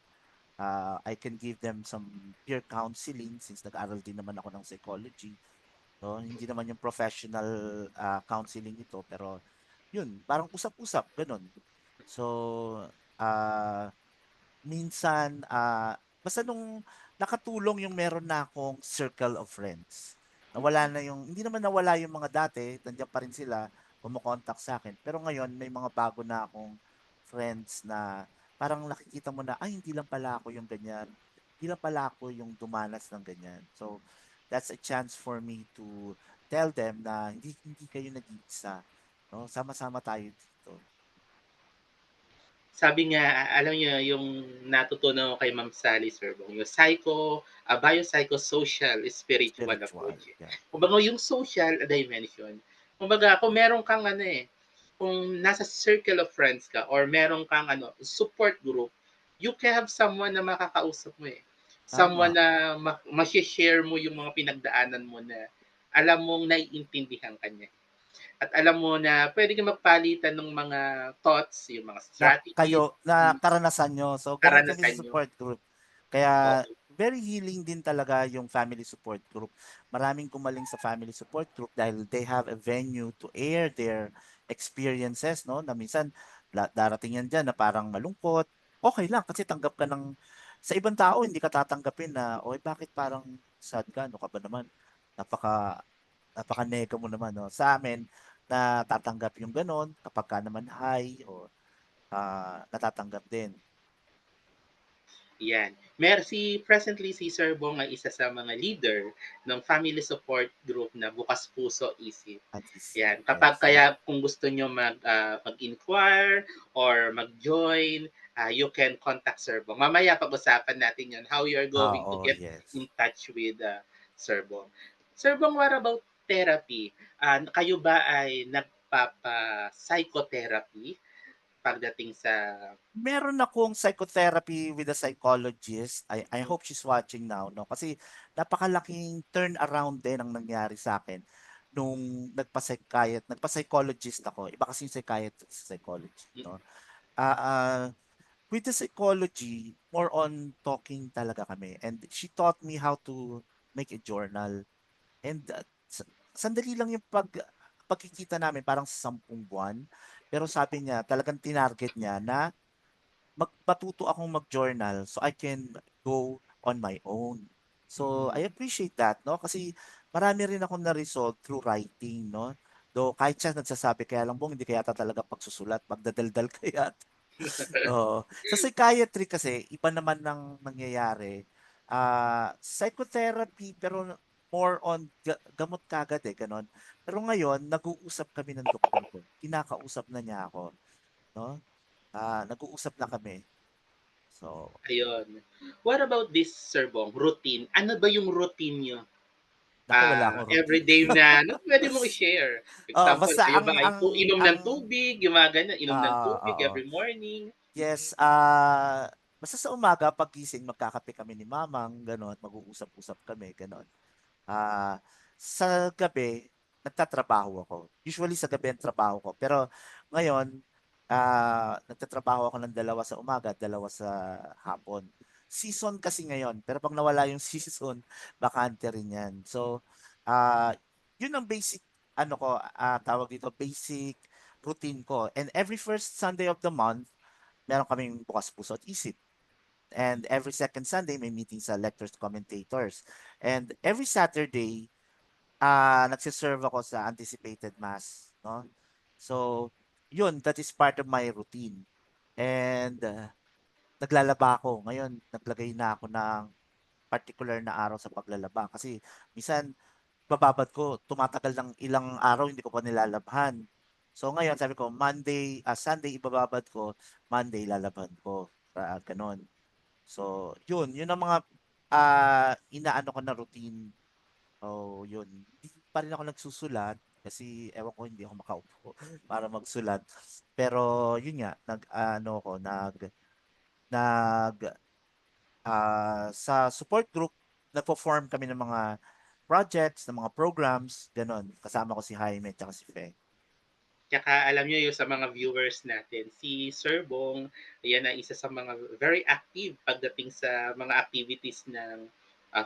I can give them some peer counseling since nag-aral din naman ako ng psychology. No? Hindi naman yung professional counseling ito, pero yun, parang usap-usap, ganun. So, ah minsan, basta nung nakatulong yung meron na akong circle of friends. Nawala na yung, hindi naman nawala yung mga dati, nandiyan pa rin sila, kumokontak sa akin. Pero ngayon, may mga bago na akong friends na parang nakikita mo na, ay, hindi lang pala ako yung ganyan. Hindi lang pala ako yung dumanas ng ganyan. So, that's a chance for me to tell them na hindi kayo nag-iisa. No? Sama-sama tayo dito. Sabi nga, alam niyo yung natutunan ko kay Ma'am Sally Sorbong, yung biopsychosocial spiritual Spiritual. approach. Yeah. Kumbaga yung social dimension, kumbaga kung meron kang kung nasa circle of friends ka or meron kang support group, you can have someone na makakausap mo eh. Someone Tama. na ma-share mo yung mga pinagdaanan mo na alam mong naiintindihan kanya. At alam mo na pwede kang magpalitan ng mga thoughts, yung mga Na strategies, na karanasan nyo. So, ganun kami karanasan sa nyo. support group. Kaya, Oo. very healing din talaga yung family support group. Maraming gumaling sa family support group dahil they have a venue to air their experiences, no? Na minsan, darating yan dyan na parang malungkot. Okay lang, kasi tanggap ka ng, sa ibang tao, hindi ka tatanggapin na, oy, bakit parang sad ka? Ano ka ba naman? Napaka, napaka-nega mo naman, no? Sa amin, na tatanggap yung ganon, kapag ka naman high, o natatanggap din. Yan. Presently si Sir Bong ay isa sa mga leader ng family support group na Bukas Puso Isip. At isip, Yan. Kapag yes. kaya kung gusto nyo mag-inquire or mag-join, you can contact Sir Bong. Mamaya pag-usapan natin yon how you're going to Oo, get yes. in touch with Sir Bong. Sir Bong, what about therapy? Kayo ba ay nagpapa-psychotherapy pagdating sa Meron akong psychotherapy with a psychologist. I hope she's watching now, no? Kasi napakalaking turnaround din ang nangyari sa akin nung nagpa-psychologist ako. Iba kasi yung psychiatrist sa psychology, no? Ah, ah, with the psychology, more on talking talaga kami. And she taught me how to make a journal. And sandali lang yung pagkikita namin, parang 10 buwan. Pero sabi niya, talagang tinarget niya na matuto akong mag-journal so I can go on my own. So I appreciate that, no? Kasi marami rin akong na-resolve through writing, no? Though kahit siya nagsasabi, kaya lang Bong, hindi kaya talaga pagsusulat, magdadaldal kaya. Oo. Sa psychiatry kasi, iba naman ng nangyayari. Psychotherapy, pero more on gamot kagad eh, ganon. Pero ngayon, nag-uusap kami ng doktor ko. Kinakausap na niya ako, no? Nag-uusap na kami. So, ayun. What about this, Sir Bong, routine? Ano ba yung routine nyo? naku, wala akong routine. Everyday na, ano pwede mong i-share? Oo, Example, basta kayo ba ay inom ang ng tubig, yung mga ganyan, inom ng tubig oo. every morning? Yes, basta sa umaga paggising magkakape kami ni Mamang, gano'n, mag-uusap-usap kami, gano'n. Sa gabi nagtatrabaho ako. Usually sa gabi ang trabaho ko, pero ngayon, nagtatrabaho ako ng 2 sa umaga, 2 sa hapon. Season kasi ngayon, pero 'pag nawala yung season, bakante rin 'yan. So, ah, yun ang basic ano ko, tawag dito, basic routine ko. And every first Sunday of the month, meron kaming Bukas Puso at Isip. And every second Sunday, may meeting sa lectors commentators. And every Saturday, nagsiserve ako sa anticipated mass, no? So, yun, that is part of my routine. And naglalaba ako. Ngayon, naglagay na ako ng particular na araw sa paglalaba. Kasi minsan, pagbababad ko tumatagal ng ilang araw hindi ko pa nilalabhan. So ngayon sabi ko Monday, Sunday ibababad ko, Monday lalabhan ko, gano'n. So yun ang mga, inaano ko na routine. Oh, yun. Hindi pa rin ako nagsusulat kasi ewan ko hindi ako makaupo para magsulat. Pero yun nga, nag-ano ko, nag sa support group, nagpo-form kami ng mga projects, ng mga programs, gano'n. Kasama ko si Jaime at si Fe. Tsaka alam niyo yung sa mga viewers natin, si Sir Bong, yan ang isa sa mga very active pagdating sa mga activities ng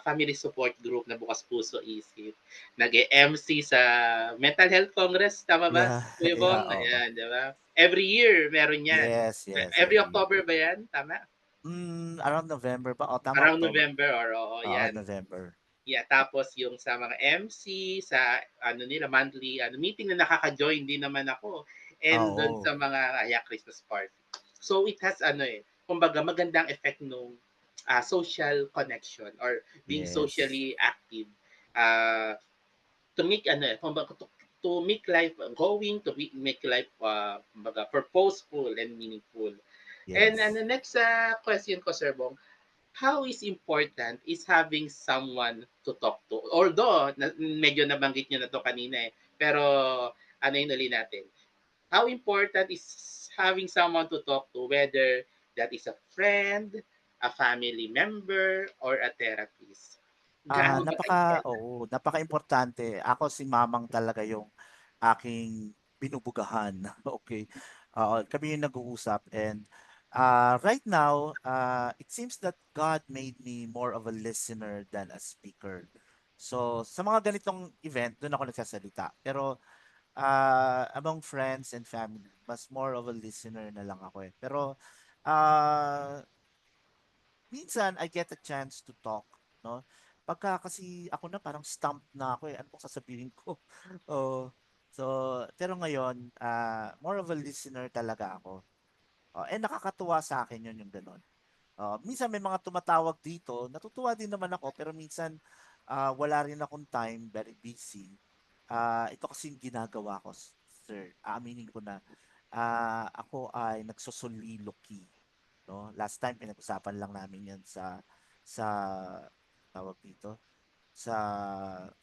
family support group na Bukas Puso Isip. Nag-MC sa Mental Health Congress, tama ba? Yeah, Kuya yeah, Bong? oo. Ayan, di ba? Every year, meron yan. Yes, yes, Every every year. October ba yan? Tama? Around November ba? O, tama, Around October. November or oo, Oo, yan. November. Yeah, tapos yung sa mga MC, sa ano nila, monthly meeting na nakaka-join din naman ako. And doon Oo. sa mga Christmas party. So it has kumbaga magandang effect nung social connection or being Yes. socially active. Uh, to make kumbaga to make life going, to make life kumbaga purposeful and meaningful. And Yes. the next question ko, Sir Bong, how is important is having someone to talk to? Although, medyo nabanggit nyo na to kanina eh. Pero, ano yun ulit natin? How important is having someone to talk to, whether that is a friend, a family member, or a therapist? Gaano ba ka-important? Oo, napaka-importante. Ako si mamang talaga yung aking binubugahan. Okay. Kami yung nag-uusap and right now, it seems that God made me more of a listener than a speaker. So, sa mga ganitong event, doon ako nagsasalita. Pero among friends and family, mas more of a listener na lang ako eh. Pero uh, minsan I get a chance to talk, no? Pagka kasi ako na parang stump na ako eh, ano pong sasabihin ko? Oh, so pero ngayon, more of a listener talaga ako. Nakakatuwa sa akin yun yung gano'n. Minsan may mga tumatawag dito, natutuwa din naman ako pero minsan wala rin akong time, very busy. Ito kasi yung ginagawa ko, sir. Aaminin ko na ako ay nagsosolililoquy. No? Last time pinag-usapan lang namin 'yan sa tawag dito, sa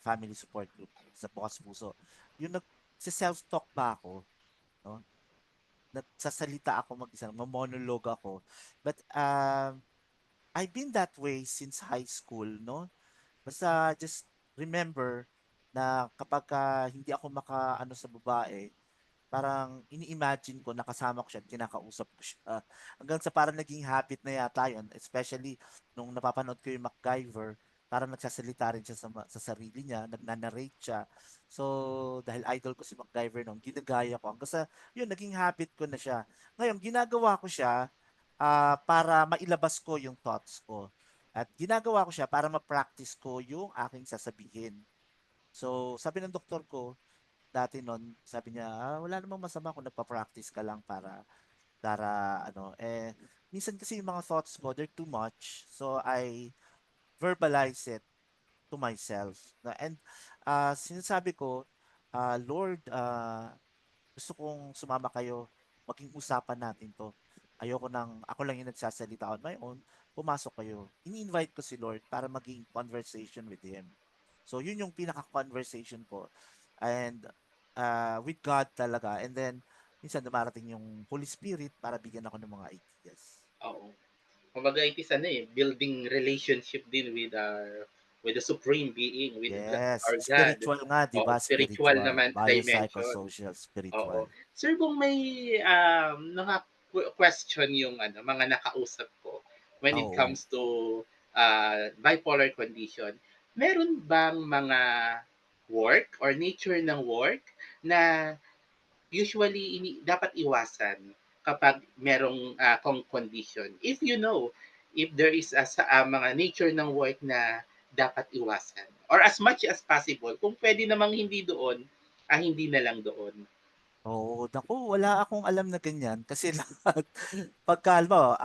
family support group sa Bukas Puso. Yung self-talk ba ako, no? Nagsasalita ako mag-isa, monologue ako. But I've been that way since high school, no? Basta just remember na kapag hindi ako makaano sa babae, parang ini-imagine ko nakasama ko siya at kinakausap ko siya. Hanggang sa parang naging habit na yata yun. Especially nung napapanood ko yung MacGyver, parang nagsasalita rin siya sa sarili niya, nagnanarrate siya. So, dahil idol ko si MacGyver nung ginagaya ko. Hanggang sa, yun, naging habit ko na siya. Ngayon, ginagawa ko siya para mailabas ko yung thoughts ko. At ginagawa ko siya para ma-practice ko yung aking sasabihin. So, sabi ng doktor ko, dati nun, sabi niya, wala namang masama kung nagpa-practice ka lang para ano, minsan kasi yung mga thoughts ko, they're too much. So, I verbalize it to myself. And sinasabi ko, Lord, gusto kong sumama kayo, maging usapan natin to. Ayoko nang ako lang yung nagsasalita on my own, pumasok kayo. Ini-invite ko si Lord para maging conversation with Him. So, yun yung pinaka-conversation ko. And with God talaga. And then, minsan dumarating yung Holy Spirit para bigyan ako ng mga ideas. Oo. Kumbaga it is building relationship din with the supreme being, with Yes, our God. spiritual nga, di Oo, ba? spiritual Spiritual, naman dimension. biopsychosocial, spiritual. Oo. Sir, kung may question yung mga nakausap ko when it Oo. comes to bipolar condition, meron bang mga work or nature ng work na usually dapat iwasan kapag merong kong condition? If you know, if there is mga nature ng work na dapat iwasan or as much as possible, kung pwede namang hindi doon, hindi na lang doon. Oo, naku, wala akong alam na ganyan kasi lahat pagka halimbawa,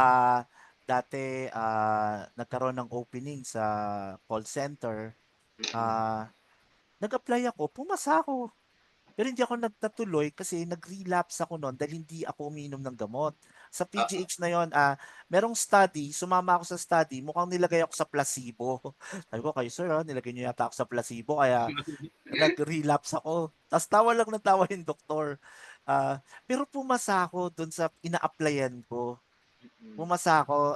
dati nagkaroon ng opening sa call center, Mm-mm. ah nag-apply ako, pumasa ako. Pero hindi ako natuloy kasi nag-relapse ako noon dahil hindi ako uminom ng gamot. Sa Oo. PGH na yon, merong study, sumama ako sa study, mukhang nilagay ako sa placebo. Sabi ko, kayo sir, nilagay niyo yata ako sa placebo, kaya nag-relapse ako. Tapos tawa lang ng tawa yung doktor. Pero pumasa ako doon sa ina-applyan ko. Mm. Pumasa ako,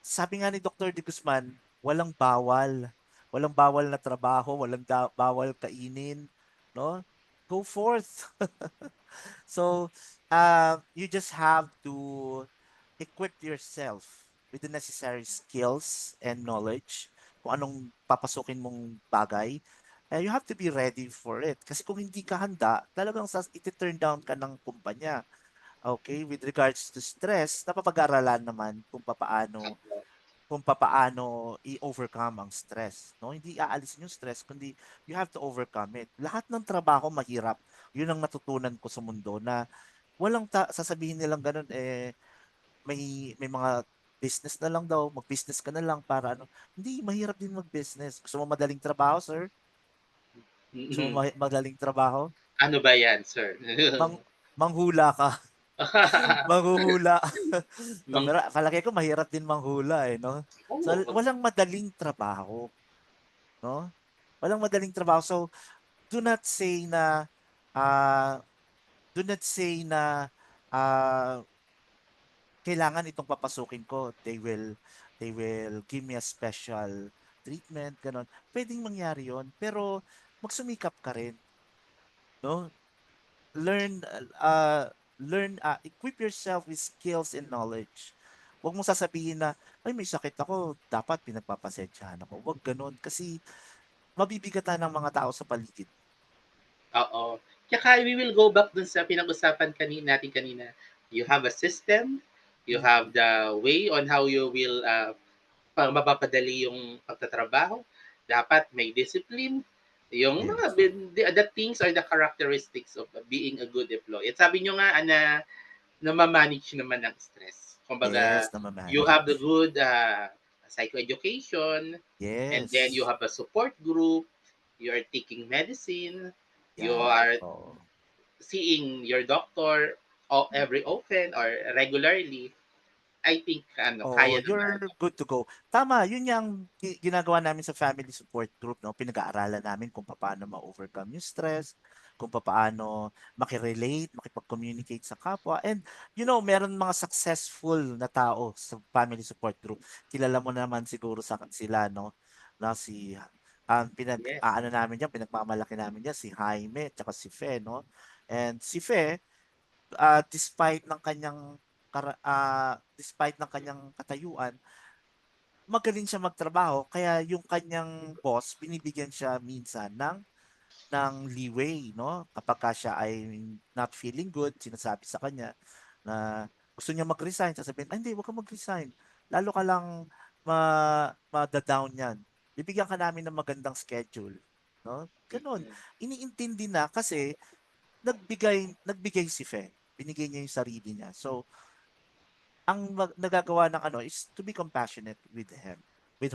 sabi nga ni Dr. De Guzman, walang bawal. Walang bawal na trabaho, walang bawal kainin, no? Go forth. So, you just have to equip yourself with the necessary skills and knowledge kung anong papasukin mong bagay. You have to be ready for it. Kasi kung hindi ka handa, talagang iti-turn down ka ng kumpanya. Okay? With regards to stress, napapag-aralan naman kung papaano i-overcome ang stress. No? Hindi aalisin yung stress, kundi you have to overcome it. Lahat ng trabaho mahirap. Yun ang natutunan ko sa mundo na walang sasabihin nilang ganun, may mga business na lang daw, mag-business ka na lang para ano. Hindi, mahirap din mag-business. Gusto mo madaling trabaho, sir? Gusto mo Mm. madaling trabaho? Ano ba yan, sir? Mang manghula ka. Manghuhula. Mang, Pero palagay ko mahirap din manghula no? So oh, walang madaling trabaho, no? Walang madaling trabaho. So do not say na ah do not say na ah kailangan itong papasukin ko. They will give me a special treatment, ganon. Pwedeng mangyari 'yon, pero magsumikap ka rin, no? learn equip yourself with skills and knowledge. Huwag mong sasabihin na, ay may sakit ako, dapat pinagpapasensyahan ako. Huwag ganun kasi mabibigatan ng mga tao sa paligid. oo. Tsaka we will go back dun sa pinag-usapan natin kanina. You have a system, you have Mm. the way on how you will mapapadali yung pagtatrabaho. Dapat may discipline. Yung mga Yes. the things or the characteristics of being a good employee. At sabi nyo nga na ma-manage naman ng stress. Kumbaga, Yes, na you have the ma-manage. good psychoeducation, and then you Yes. have a support group, you are taking medicine, you Yan. are Oo. seeing your doctor every often or regularly. I think Oh, kaya you're naman. good to go. Tama, yun yung ginagawa namin sa family support group, no? Pinag-aaralan namin kung paano ma-overcome yung stress, kung paano makirelate, makipag-communicate sa kapwa. And meron mga successful na tao sa family support group. Kilala mo naman siguro sila, no? Na si Yes. namin diyan, pinagmamalaki namin diyan si Jaime at si Fe, no? And si Fe, despite ng kanyang katayuan, magaling siya magtrabaho kaya yung kanyang boss binibigyan siya minsan ng leeway, no? Kapag siya ay not feeling good, sinasabi sa kanya na gusto niya mag-resign, sasabihin, "Ay, hindi, wag kang mag-resign. Lalo ka lang ma-down yan. Bibigyan ka namin ng magandang schedule." No? Ganun. Mm-mm. Iniintindi na kasi nagbigay si Fe. Binigay niya yung sarili niya. So, ang nagagawa ng ano is to be compassionate with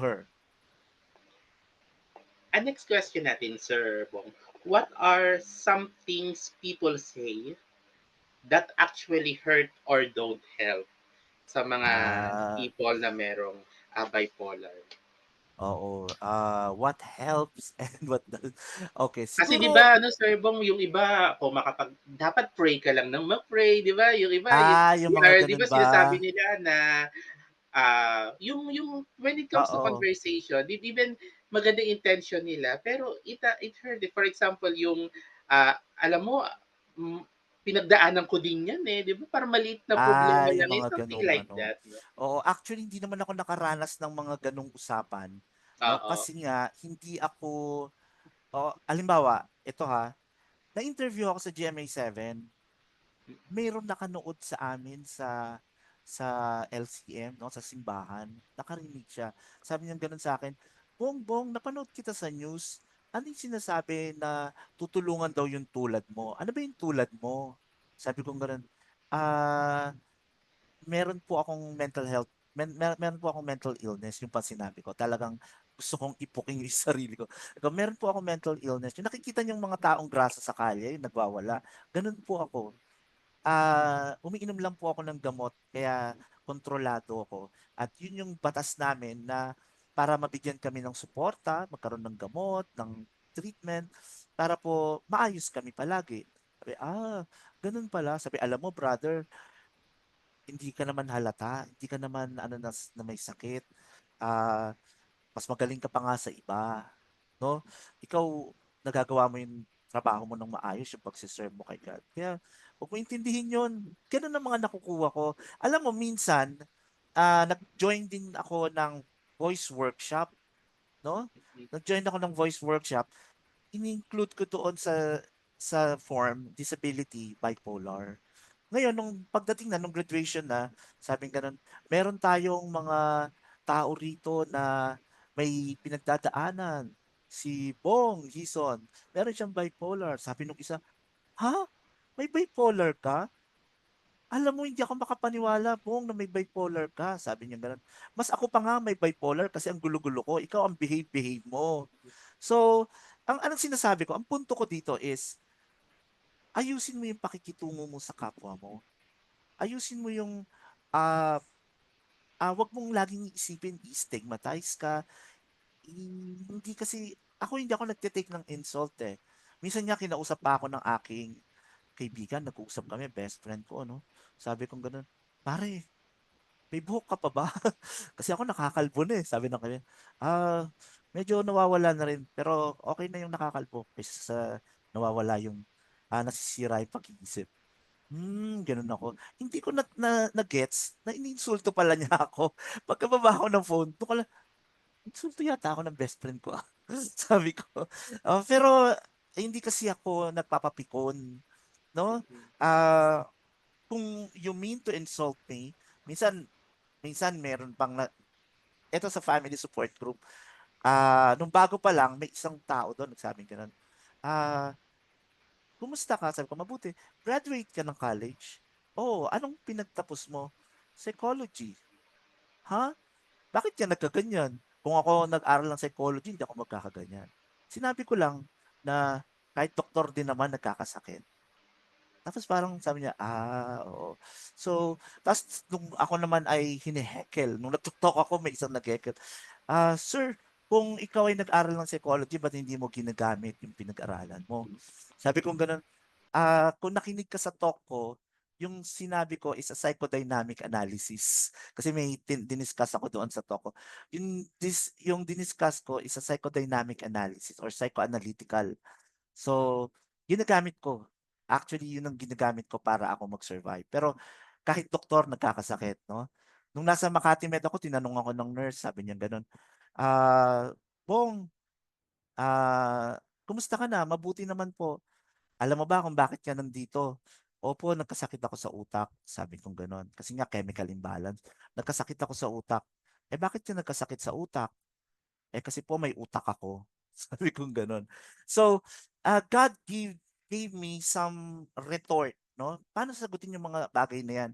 her. And next question natin, Sir Bong. What are some things people say that actually hurt or don't help sa mga Ah, people na merong bipolar? oo. What helps and what does. Okay, Kasi 'di siguro ba Sir Bong, yung iba kung dapat pray ka lang ng pray 'di ba? Yung iba yung they mga are 'di ganun ba ba? sinasabi nila na yung when it comes to Oo. conversation, even magandang intention nila, pero it hurt. For example, yung alam mo, mm, pinagdaanan ko din yan eh, di ba? Para maliit na problema Yung lang eh, mga something ganung like ano. that. No? Oo, actually hindi naman ako nakaranas ng mga ganung usapan, no? Oo. Kasi nga hindi ako halimbawa, ito na-interview ako sa GMA7. Mayroong nakanood sa amin sa LCM, no, sa simbahan. Nakarinig siya. Sabi niya gano'n sa akin, "Bongbong, napanood kita sa news. Ano yung sinasabi na tutulungan daw yung tulad mo? Ano ba yung tulad mo?" Sabi ko gano'n, "Ah, meron po akong mental health, meron po akong mental illness," yung pa sinabi ko. Talagang gusto kong ipuking yung sarili ko. Meron po ako mental illness. Yung nakikita niyong mga taong grasa sa kalye, yung nagwawala. Ganun po ako. Umiinom lang po ako ng gamot kaya kontrolado ako. At yun yung batas namin na para mabigyan kami ng suporta, magkaroon ng gamot, ng treatment, para po maayos kami palagi. Sabi, ganun pala. Sabi, alam mo, brother, hindi ka naman halata, hindi ka naman na may sakit. Ah, Mas magaling ka pa nga sa iba, no? Ikaw, nagagawa mo yung trabaho mo ng maayos, yung pagsiserve mo kay God. Kaya, huwag mo intindihin yun. Ganun ang mga nakukuha ko. Alam mo, minsan, nag-join din ako ng voice workshop, no? Nag-join ako ng voice workshop. In-include ko doon sa form, disability, bipolar. Ngayon, nung pagdating na, nung graduation na, sabi ganun, meron tayong mga tao rito na may pinagdadaanan. Si Bong Hison, meron siyang bipolar. Sabi nung isa, ha? May bipolar ka? Alam mo, hindi ako makapaniwala, Bong, na may bipolar ka. Sabi niya ganun. Mas ako pa nga may bipolar kasi ang gulo-gulo ko. Ikaw ang behave-behave mo. So, anong sinasabi ko, ang punto ko dito is, ayusin mo yung pakikitungo mo sa kapwa mo. Ayusin mo yung ah wag mong laging isipin i-stigmatize ka. Hindi kasi hindi ako nagte-take ng insult eh. Minsan nga kinausap pa ako ng aking kaibigan, nag-uusap kami, best friend ko, ano. Sabi ko gano'n, pare, may buhok ka pa ba? Kasi ako nakakalbo na eh. Sabi ng kanya, medyo nawawala na rin, pero okay na yung nakakalbo kaysa sa nawawala yung nasisira yung pag-iisip. Gano'n ako. Hindi ko na-gets na iniinsulto pala niya ako. Pagkababa ko ng phone, doon ko lang, insulto yata ako ng best friend ko. Sabi ko. Pero hindi kasi ako nagpapapikon, no? Ah, kung you mean to insult me, minsan minsan meron pang eto sa family support group. Nung bago pa lang, may isang tao doon nagsabing gano'n. Ah, Kumusta ka? Sabi ko, mabuti. Graduate ka ng college? Oo, anong pinagtapos mo? Psychology. Ha? Bakit ka nagkaganyan? Kung ako nag-aral ng psychology, hindi ako magkakaganyan. Sinabi ko lang na kahit doktor din naman nagkakasakit. Tapos parang sabi niya, oo. So, tapos nung ako naman ay hinihekel, nung nagtutok ako, may isang nag-hekel. Sir, kung ikaw ay nag-aral ng psychology, ba't hindi mo ginagamit yung pinag-aralan mo? Sabi ko gano'n, kung nakinig ka sa talk ko, yung sinabi ko is a psychodynamic analysis. Kasi may diniscuss ako doon sa talk ko. Yung diniscuss ko is a psychodynamic analysis or psychoanalytical. So, ginagamit ko. Actually, yun ang ginagamit ko para ako mag-survive. Pero kahit doktor nagkakasakit, no? Nung nasa Makati Med ako, tinanong ako ng nurse, sabi niya ganun, Bong, kumusta ka na? Mabuti naman po. Alam mo ba kung bakit ka nandito? Opo, nagkasakit ako sa utak. Sabi kong gano'n. Kasi nga chemical imbalance. Nagkasakit ako sa utak. Eh bakit ka nagkasakit sa utak? Eh kasi po may utak ako. Sabi kong gano'n. So, God gave me some retort, no? Paano sagutin yung mga bagay na yan?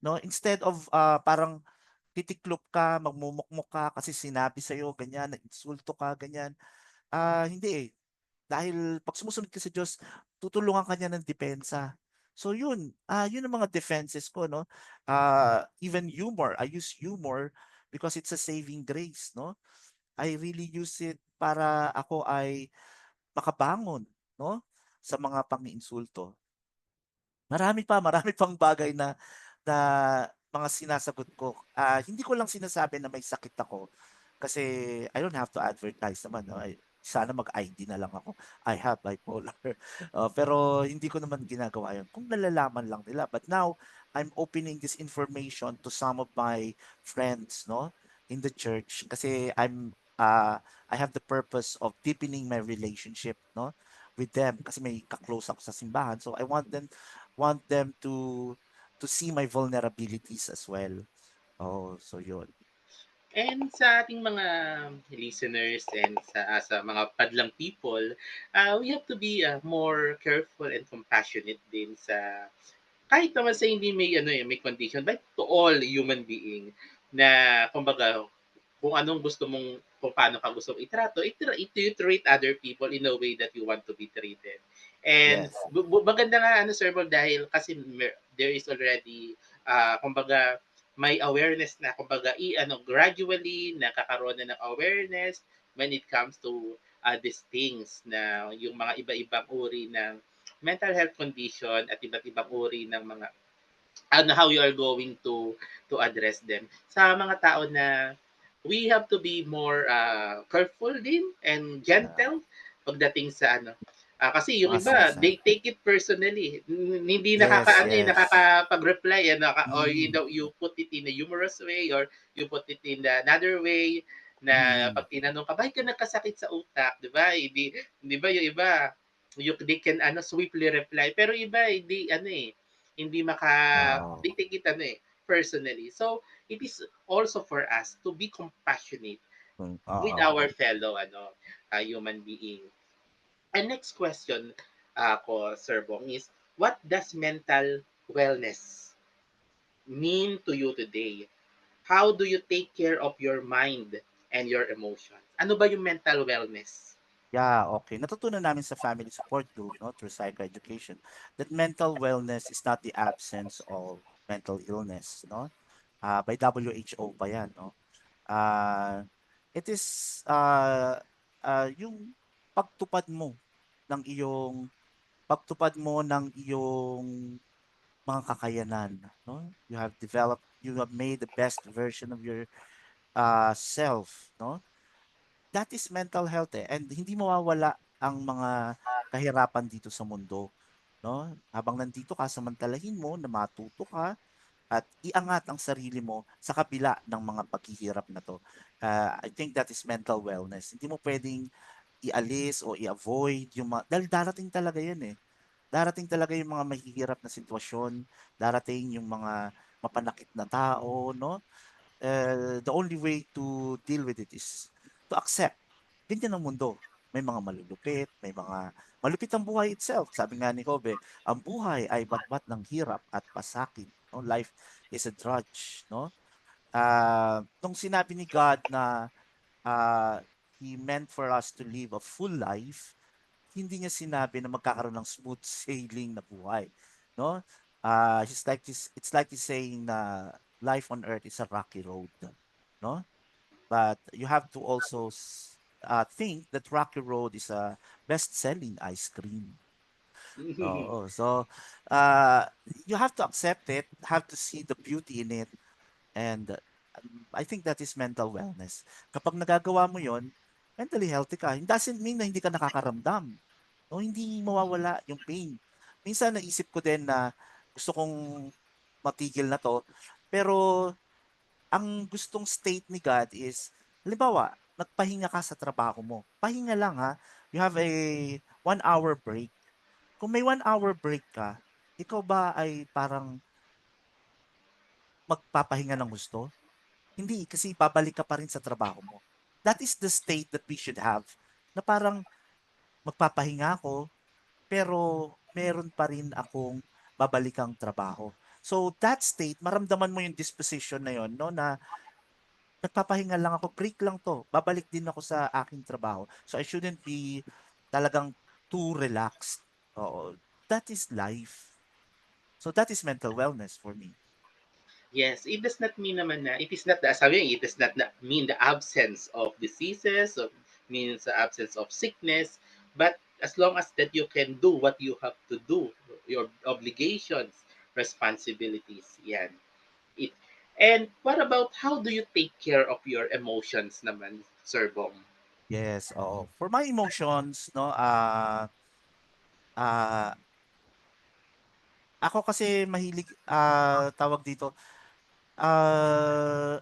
No, instead of parang titiklop ka, magmumukmuk ka kasi sinabi sa'yo ganyan, insulto ka, ganyan. Hindi eh. Dahil 'pag sumusunod ka sa Diyos, tutulungan ka niya ng depensa. So yun, yun ang mga defenses ko 'no. Even humor, I use humor because it's a saving grace 'no. I really use it para ako ay makabangon 'no, sa mga pang-iinsulto. Marami pang bagay na mga sinasagot ko. Hindi ko lang sinasabi na may sakit ako kasi I don't have to advertise naman 'no, sana mag-ID na lang ako, I have bipolar. Pero hindi ko naman ginagawa 'yun kung nalalaman lang nila. But now, I'm opening this information to some of my friends 'no, in the church kasi I have the purpose of deepening my relationship 'no, with them kasi may ka-close ako sa simbahan. So I want them to see my vulnerabilities as well. Oh, so yun. And sa ating mga listeners and sa mga padlang people, we have to be more careful and compassionate din sa kahit naman sa hindi may may condition, but to all human being na kumbaga kung anong gusto mong kung paano ka gusto itrato, you treat other people in a way that you want to be treated. And Yes. maganda nga Sir Bob, dahil kasi there is already kumbaga may awareness na, kumbaga gradually nakakaroon na ng awareness when it comes to these things, na yung mga iba-ibang uri ng mental health condition at iba't ibang uri ng mga how you are going to address them sa mga tao na we have to be more careful din and Ah, gentle pagdating sa kasi yung mga iba suicide. they take it personally. Hindi Yes, yes. nakakapag-reply or Mm. you put it in a humorous way, or you put it in another way, na Mm. pag tinanong ka, bakit ka nagkasakit sa utak, di ba? Hindi ba yung iba, they can swiftly reply, pero iba hindi hindi Oo. they take it personally. So it is also for us to be compassionate with Oo. our fellow human being. And next question ko, Sir Bong, is what does mental wellness mean to you today? How do you take care of your mind and your emotions? Ano ba yung mental wellness? Yeah, okay. Natutunan namin sa family support group, no, through psychoeducation, that mental wellness is not the absence of mental illness, no? By WHO pa yan, no? Uh, it is yung pagtupad mo ng iyong mga kakayanan, no? You have made the best version of your self, no? That is mental health eh. And hindi mawawala ang mga kahirapan dito sa mundo, no? Habang nandito ka, samantalahin mo na matuto ka at iangat ang sarili mo sa kabila ng mga paghihirap na to. I think that is mental wellness. Hindi mo pwedeng ialis o i-avoid yung mga, dahil darating talaga yan eh. Darating talaga yung mga mahihirap na sitwasyon, darating yung mga mapanakit na tao, no? The only way to deal with it is to accept. Ganyan ang mundo. May mga malulupit, may mga malupit ang buhay itself. Sabi nga ni Kobe, ang buhay ay batbat ng hirap at pasakit. No? Life is a drudge. No? Nung sinabi ni God na uh, He meant for us to live a full life, hindi niya sinabi na magkakaroon ng smooth sailing na buhay. No? It's like he's saying na life on earth is a rocky road. No? But you have to also think that Rocky Road is a best-selling ice cream. Oo. So, uh, you have to accept it, have to see the beauty in it, and I think that is mental wellness. Kapag nagagawa mo yon, mentally healthy ka. It doesn't mean na hindi ka nakakaramdam. No, hindi mawawala yung pain. Minsan naisip ko din na gusto kong matigil na to, pero ang gustong state ni God is, halimbawa, nagpahinga ka sa trabaho mo. Pahinga lang ha. You have a 1 hour break. Kung may 1 hour break ka, ikaw ba ay parang magpapahinga ng gusto? Hindi, kasi babalik ka pa rin sa trabaho mo. That is the state that we should have. Na parang magpapahinga ako, pero meron pa rin akong babalikang trabaho. So that state, maramdaman mo yung disposition na yon, no, na nagpapahinga lang ako, break lang 'to, babalik din ako sa aking trabaho. So I shouldn't be talagang too relaxed. Oo, that is life. So that is mental wellness for me. Yes, it does not mean naman na, it is not the, sabi niya, it does not mean the absence of diseases, of means the absence of sickness, but as long as that you can do what you have to do, your obligations, responsibilities, yan. It. And what about how do you take care of your emotions naman, Sir Bong? Yes, oo. For my emotions, no, ah, ako kasi mahilig, tawag dito,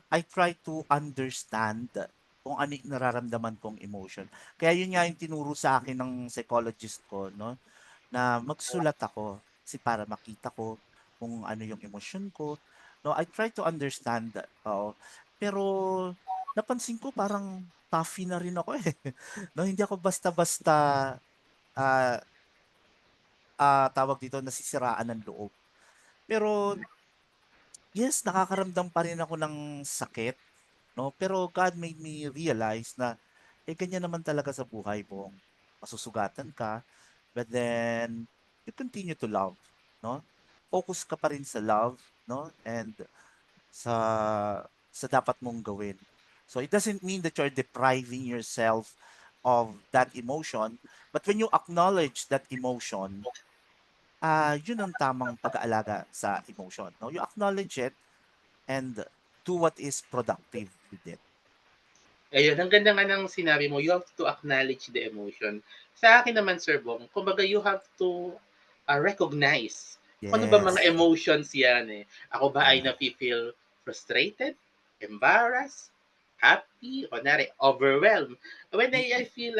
I try to understand kung ano yung nararamdaman kong emotion. Kaya yun nga yung tinuro sa akin ng psychologist ko, no, na magsulat ako kasi para makita ko kung ano yung emosyon ko. No, I try to understand. Oo. Pero napansin ko parang toughy na rin ako eh. No, hindi ako basta-basta ah tawag dito, nasisiraan ng loob. Pero yes, nakakaramdam pa rin ako ng sakit. no? Pero God made me realize na ganyan naman talaga sa buhay mo. Masusugatan ka, but then you continue to love, no? Focus ka pa rin sa love, no? And sa dapat mong gawin. So it doesn't mean that you're depriving yourself of that emotion, but when you acknowledge that emotion, yun ang tamang pag-aalaga sa emotion, no? You acknowledge it and do what is productive with it. Ayun, ang ganda nga ng sinabi mo, you have to acknowledge the emotion. Sa akin naman, Sir Bong, kumbaga you have to recognize kung ano ba mga Yes. emotions yan eh. Ako ba ay Yeah. nafe-feel frustrated, embarrassed, happy, kunwari, overwhelmed. When I feel,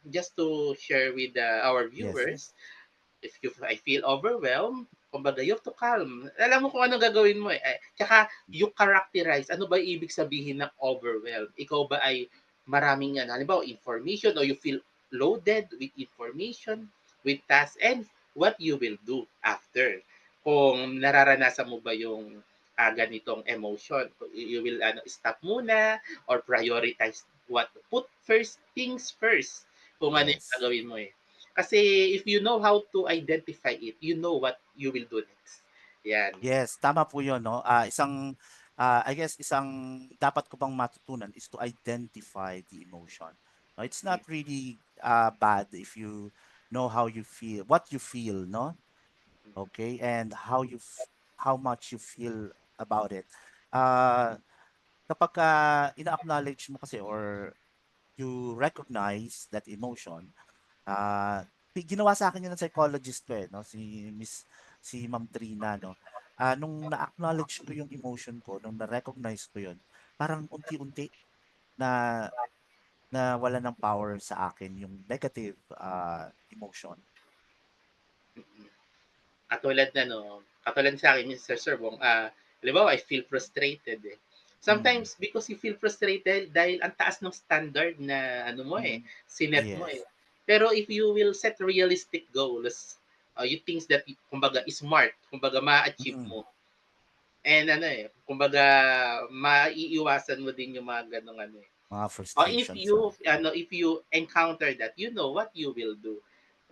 just to share with our Yes. viewers, if I feel overwhelmed, kumbaga, you have to calm. Alam mo kung ano gagawin mo eh. Tsaka, you characterize, ano ba ibig sabihin ng overwhelmed? Ikaw ba ay maraming, halimbawa, information or you feel loaded with information, with tasks, and what you will do after. Kung nararanasan mo ba yung ganitong emotion, you will stop muna or prioritize what put first things first kung ano yung Yes. gagawin mo eh. Kasi if you know how to identify it, you know what you will do next. Yan. Yes, tama po 'yun 'no. I guess isang dapat ko pang matutunan is to identify the emotion. No, it's not really bad if you know how you feel, what you feel, no? Okay, and how much you feel about it. Uh, kapag ina-acknowledge mo kasi or you recognize that emotion, ginawa sa akin 'yun ng psychologist ko, eh, 'no, si Ma'am Trina 'no. Nung na-acknowledge ko yung emotion ko, nung na-recognize ko 'yun, parang unti-unti na nawala ng power sa akin yung negative, emotion. Katulad na katulad sa akin, Mr. Sir Bong, halimbawa, I feel frustrated eh. Mm, Sometimes, because you feel frustrated dahil ang taas ng standard na sinet mo eh. yes. Pero if you will set realistic goals, you things that, kumbaga, smart, kumbaga, ma-achieve Mm, mo. And kumbaga, maiiwasan mo din yung mga ganong mga If frustrations, you if you encounter that, you know what you will do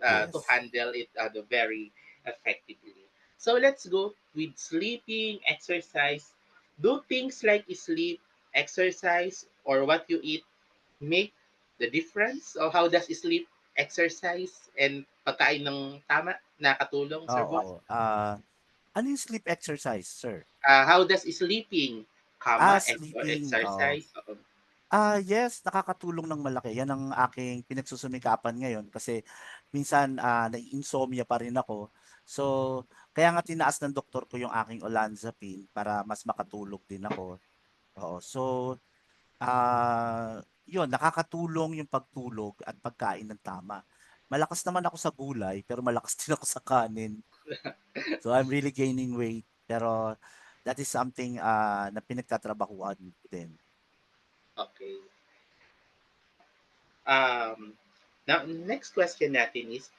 to yes. handle it very effectively. So let's go with sleeping, exercise. Do things like sleep, exercise, or what you eat make the difference? Or how does sleep, exercise, and pagkain ng tama nakatulong, Sir Boss? Oo, ano yung sleep exercise, sir? How does sleeping, or Sleeping, oo. exercise? Yes, nakakatulong ng malaki. Yan ang aking pinagsusumikapan ngayon kasi minsan, nai-insomnia pa rin ako. So, kaya nga tinaas ng doktor ko yung aking olanzapine para mas makatulog din ako. Oo. So, yun, nakakatulong yung pagtulog at pagkain ng tama. Malakas naman ako sa gulay, pero malakas din ako sa kanin. So, I'm really gaining weight. Pero that is something na pinagtatrabahuan din. Okay. Now, next question natin is,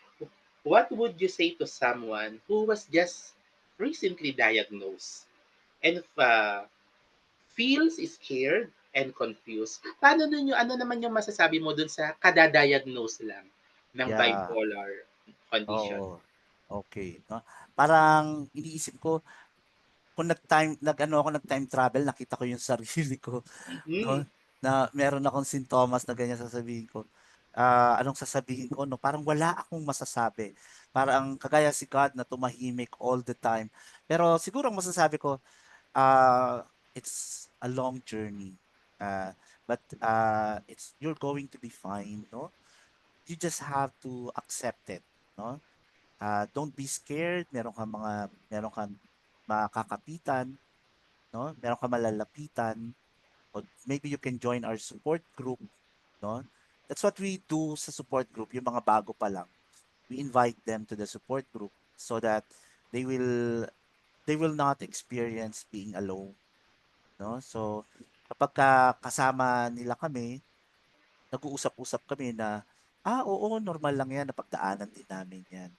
what would you say to someone who was just recently diagnosed and feels scared and confused? Paano nun yung, ano naman yung masasabi mo dun sa kada-diagnose lang ng Yeah. bipolar condition? Oo, okey 'no. Parang iniisip ko kung nag-ano ako, nag-time travel nakita ko yung sarili ko 'no, Mm. na meron akong sintomas na ganyan sasabihin ko, anong sasabihin ko 'no, parang wala akong masasabi. Parang kagaya si God na tumahimik all the time. Pero siguro ang masasabi ko, it's a long journey, but, you're going to be fine 'no. You just have to accept it 'no. Don't be scared, meron kang makakapitan, 'no? Meron kang malalapitan o maybe you can join our support group, 'no? That's what we do sa support group, yung mga bago pa lang. We invite them to the support group so that they will they will not experience being alone, 'no? So, kapagka kasama nila kami, nag-uusap-usap kami na, oo, normal lang 'yan, napagdaanan din namin 'yan.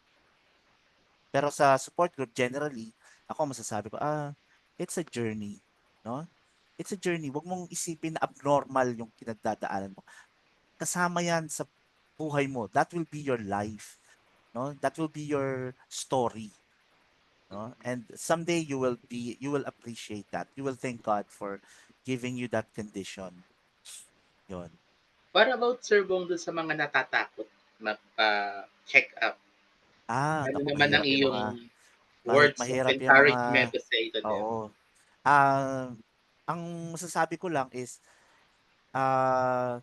Pero sa support group generally, ako masasabi ko, it's a journey, 'no? it's a journey. Huwag mong isipin na abnormal yung pinagdadaanan mo. Kasama yan sa buhay mo. That will be your life, no? That will be your story, no? And someday you will appreciate that. You will thank God for giving you that condition. Yun. What about Sir Bong dun sa mga natatakot magpa-check up? Ano Naku, naman ang mahirap yung iyong mga words of mahirap yung mga encouragement to say to them? oo. Ah, ang masasabi ko lang is ah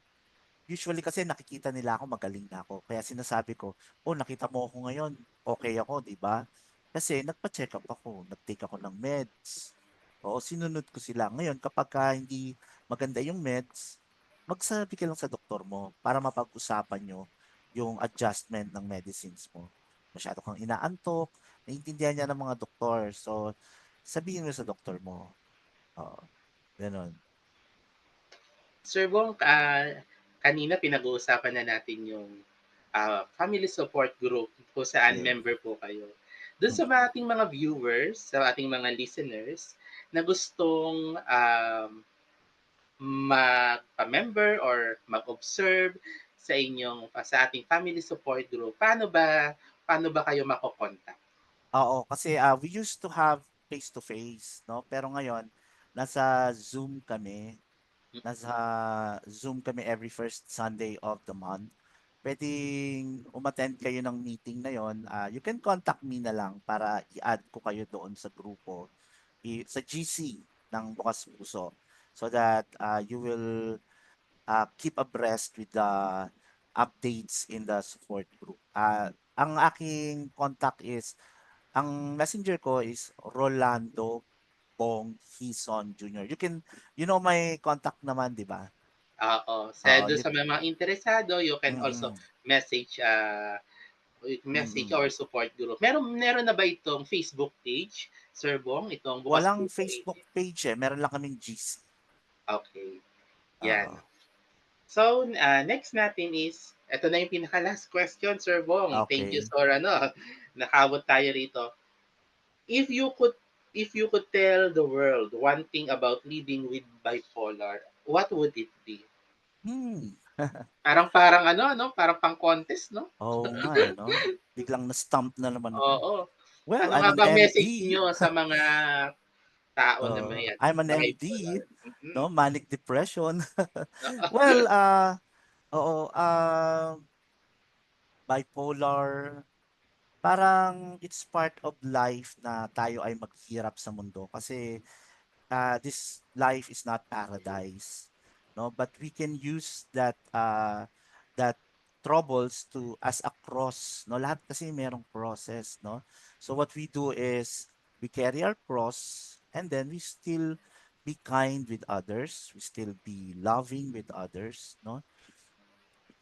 usually kasi nakikita nila ako magaling na ako. Kaya sinasabi ko, "Oh, nakita mo ako ngayon, okay ako, 'di ba?" Kasi nagpa-check-up ako, nag-take ako ng meds. Oo, sinunod ko sila. Ngayon kapagka hindi maganda yung meds, magsabi ka lang sa doktor mo para mapag-usapan niyo yung adjustment ng medicines mo. Masyado kang inaantok, naiintindihan niya ng mga doktor. So, sabihin mo sa doktor mo. Oo, gano'n. Sir Bong, kanina pinag-uusapan na natin yung family support group kung saan Yes. member po kayo. Doon sa Mm. ating mga viewers, sa ating mga listeners na gustong magpa-member or mag-observe sa inyong sa ating family support group, paano ba kayo makokontak? Oo, kasi, we used to have face to face 'no, pero ngayon nasa Zoom kami, nasa Zoom kami every first Sunday of the month. Puwedeng umattend kayo ng meeting na yon. You can contact me na lang para i-add ko kayo doon sa grupo, sa GC ng Bukas Puso so that, you will, keep abreast with the updates in the support group. Ang aking contact is ang messenger ko is Rolando Bong Hison Jr. You know my contact naman, 'di ba? Oo, Oo, doon sa mga interesado, you can also mm, message mm. or support group. Meron na ba itong Facebook page, Sir Bong, itong Bukas Walang Puso Facebook Agent? page, meron lang kaming GC. Okay, yan. Oo, So, next natin is, eto na yung pinaka-last question, Sir Bong. Thank you okey. for nakabot tayo rito. If you could if you could tell the world one thing about living with bipolar, what would it be? Hmm, Parang parang parang pang-contest, no? oo nga, eh, 'no? Biglang na-stump na naman ako. Oo. Well, Ano I'm nga an bang MD, message niyo sa mga tao na may I'm an bipolar? MD, Mm. 'no, manic depression. Oo. Well, oo, bipolar. Parang it's part of life na tayo ay maghirap sa mundo kasi this life is not paradise, no? But we can use that troubles to as a cross, no? Lahat kasi merong process, no? So what we do is we carry our cross and then we still be kind with others, we still be loving with others, no?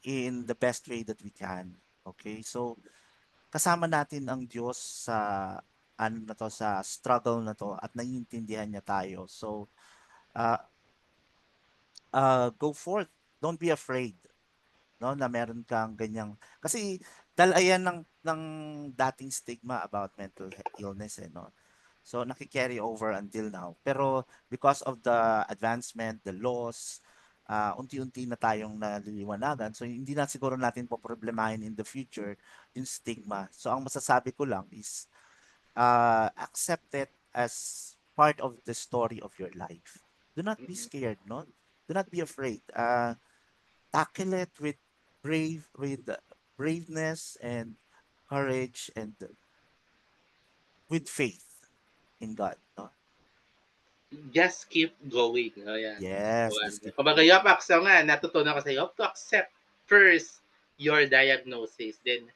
In the best way that we can. Okay? So kasama natin ang Diyos sa ano na 'to, sa struggle na 'to at naiintindihan niya tayo. So, ah, go forth. Don't be afraid, 'no, na meron kang ganyang kasi dala-yan ng dating stigma about illness, eh, 'no. So, naki-carry over until now. Pero because of the advancement, the laws, unti-unti na tayong naliliwanagan. So, hindi na siguro natin poproblemahin in the future yung stigma. So, ang masasabi ko lang is accept it as part of the story of your life. Do not be Mm. scared, no? Do not be afraid. Tackle it with braveness and courage and with faith in God, no? Just keep going. Oh, yan. Yes, Well, just keep kumbaga, going. natutunan ko sa you have to accept first your diagnosis, then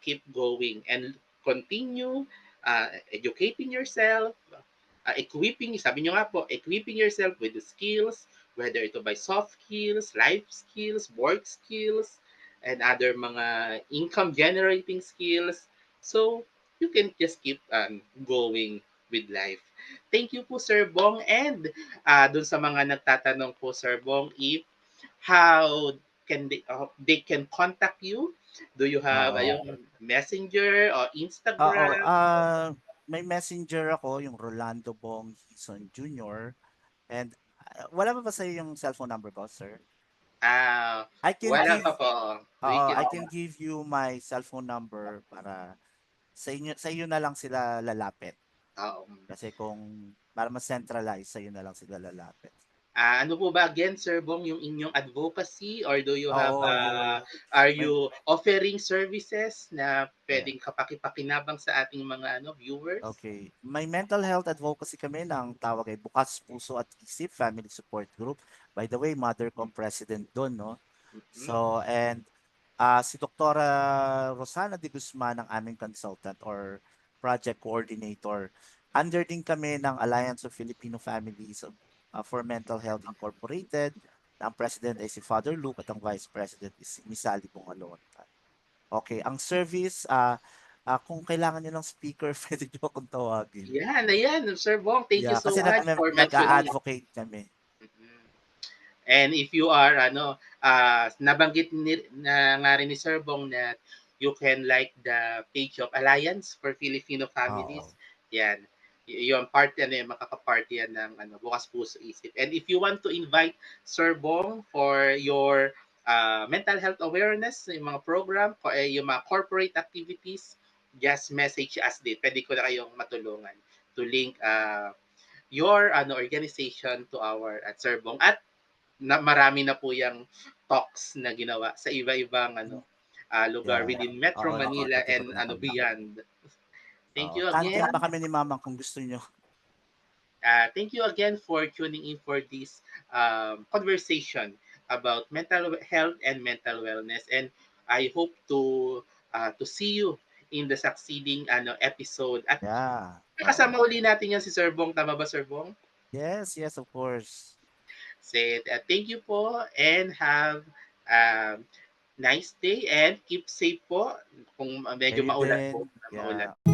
keep going and continue educating yourself, sabi nyo nga po, equipping yourself with the skills, whether ito by soft skills, life skills, work skills, and other mga income generating skills. So, you can just keep going with life. Thank you po, Sir Bong. And dun sa mga nagtatanong po, Sir Bong, if how they can contact you, do you have Oo. messenger or Oo, Instagram? may messenger ako, yung Rolando Bong Hison Jr. And Wala pa ba sa'yo yung cellphone number ko, sir? Ah, I can wala give pa po. Oo, Waiting I pa. can give you my cellphone number para sa iyo na lang sila lalapit. Oo. Kasi kung para mas centralize, sa iyo na lang sila lalapit. Ano po ba again, Sir Bong, yung inyong advocacy or do you have, Oo, yung are may you offering services na yeah. pwedeng kapaki-pakinabang sa ating mga viewers? Okay. May mental health advocacy kami ng tawag ay Bukas Puso at Isip Family Support Group. By the way, mother kong president doon, no? Mhm. So, and si Doktora Rosana de Guzman ang aming consultant or project coordinator. Under din kami ng Alliance of Filipino Families for Mental Health Incorporated. Ang president ay si Father Luke at ang vice president is si Miss Sally Bongalon. Okay, ang service, kung kailangan niyo ng speaker, pwede niyo akong tawagin. Yan, ayan, Sir Bong, thank you Yeah, so kasi much for mentioning. nag-a-advocate kami. Mhm. And if you are nabanggit na nga rin ni Sir Bong na you can like the page of Alliance for Filipino Oo. Families. Yan. Yung party yung makaka-party yan ng Bukas Puso Isip. And if you want to invite Sir Bong for your mental health awareness, yung mga program, yung mga corporate activities, just message us din. Pwede ko na kayong matulungan to link your organization to our at Sir Bong. At marami na po yung talks na ginawa sa iba-ibang lugar Yeah. within Metro Oo, Manila nakikita ko and rin naman. beyond. Thank Oo. you Content again. pa kami ni Mamang kung gusto niyo. Thank you again for tuning in for this conversation about mental health and mental wellness. And I hope to see you in the succeeding episode. At Yeah. kasama Oo. uli natin yan si Sir Bong. Tama ba, Sir Bong? Yes, yes, of course. Say, thank you po and have um, nice day and keep safe po kung medyo Kayo maulan po. din. Maulan. Yeah.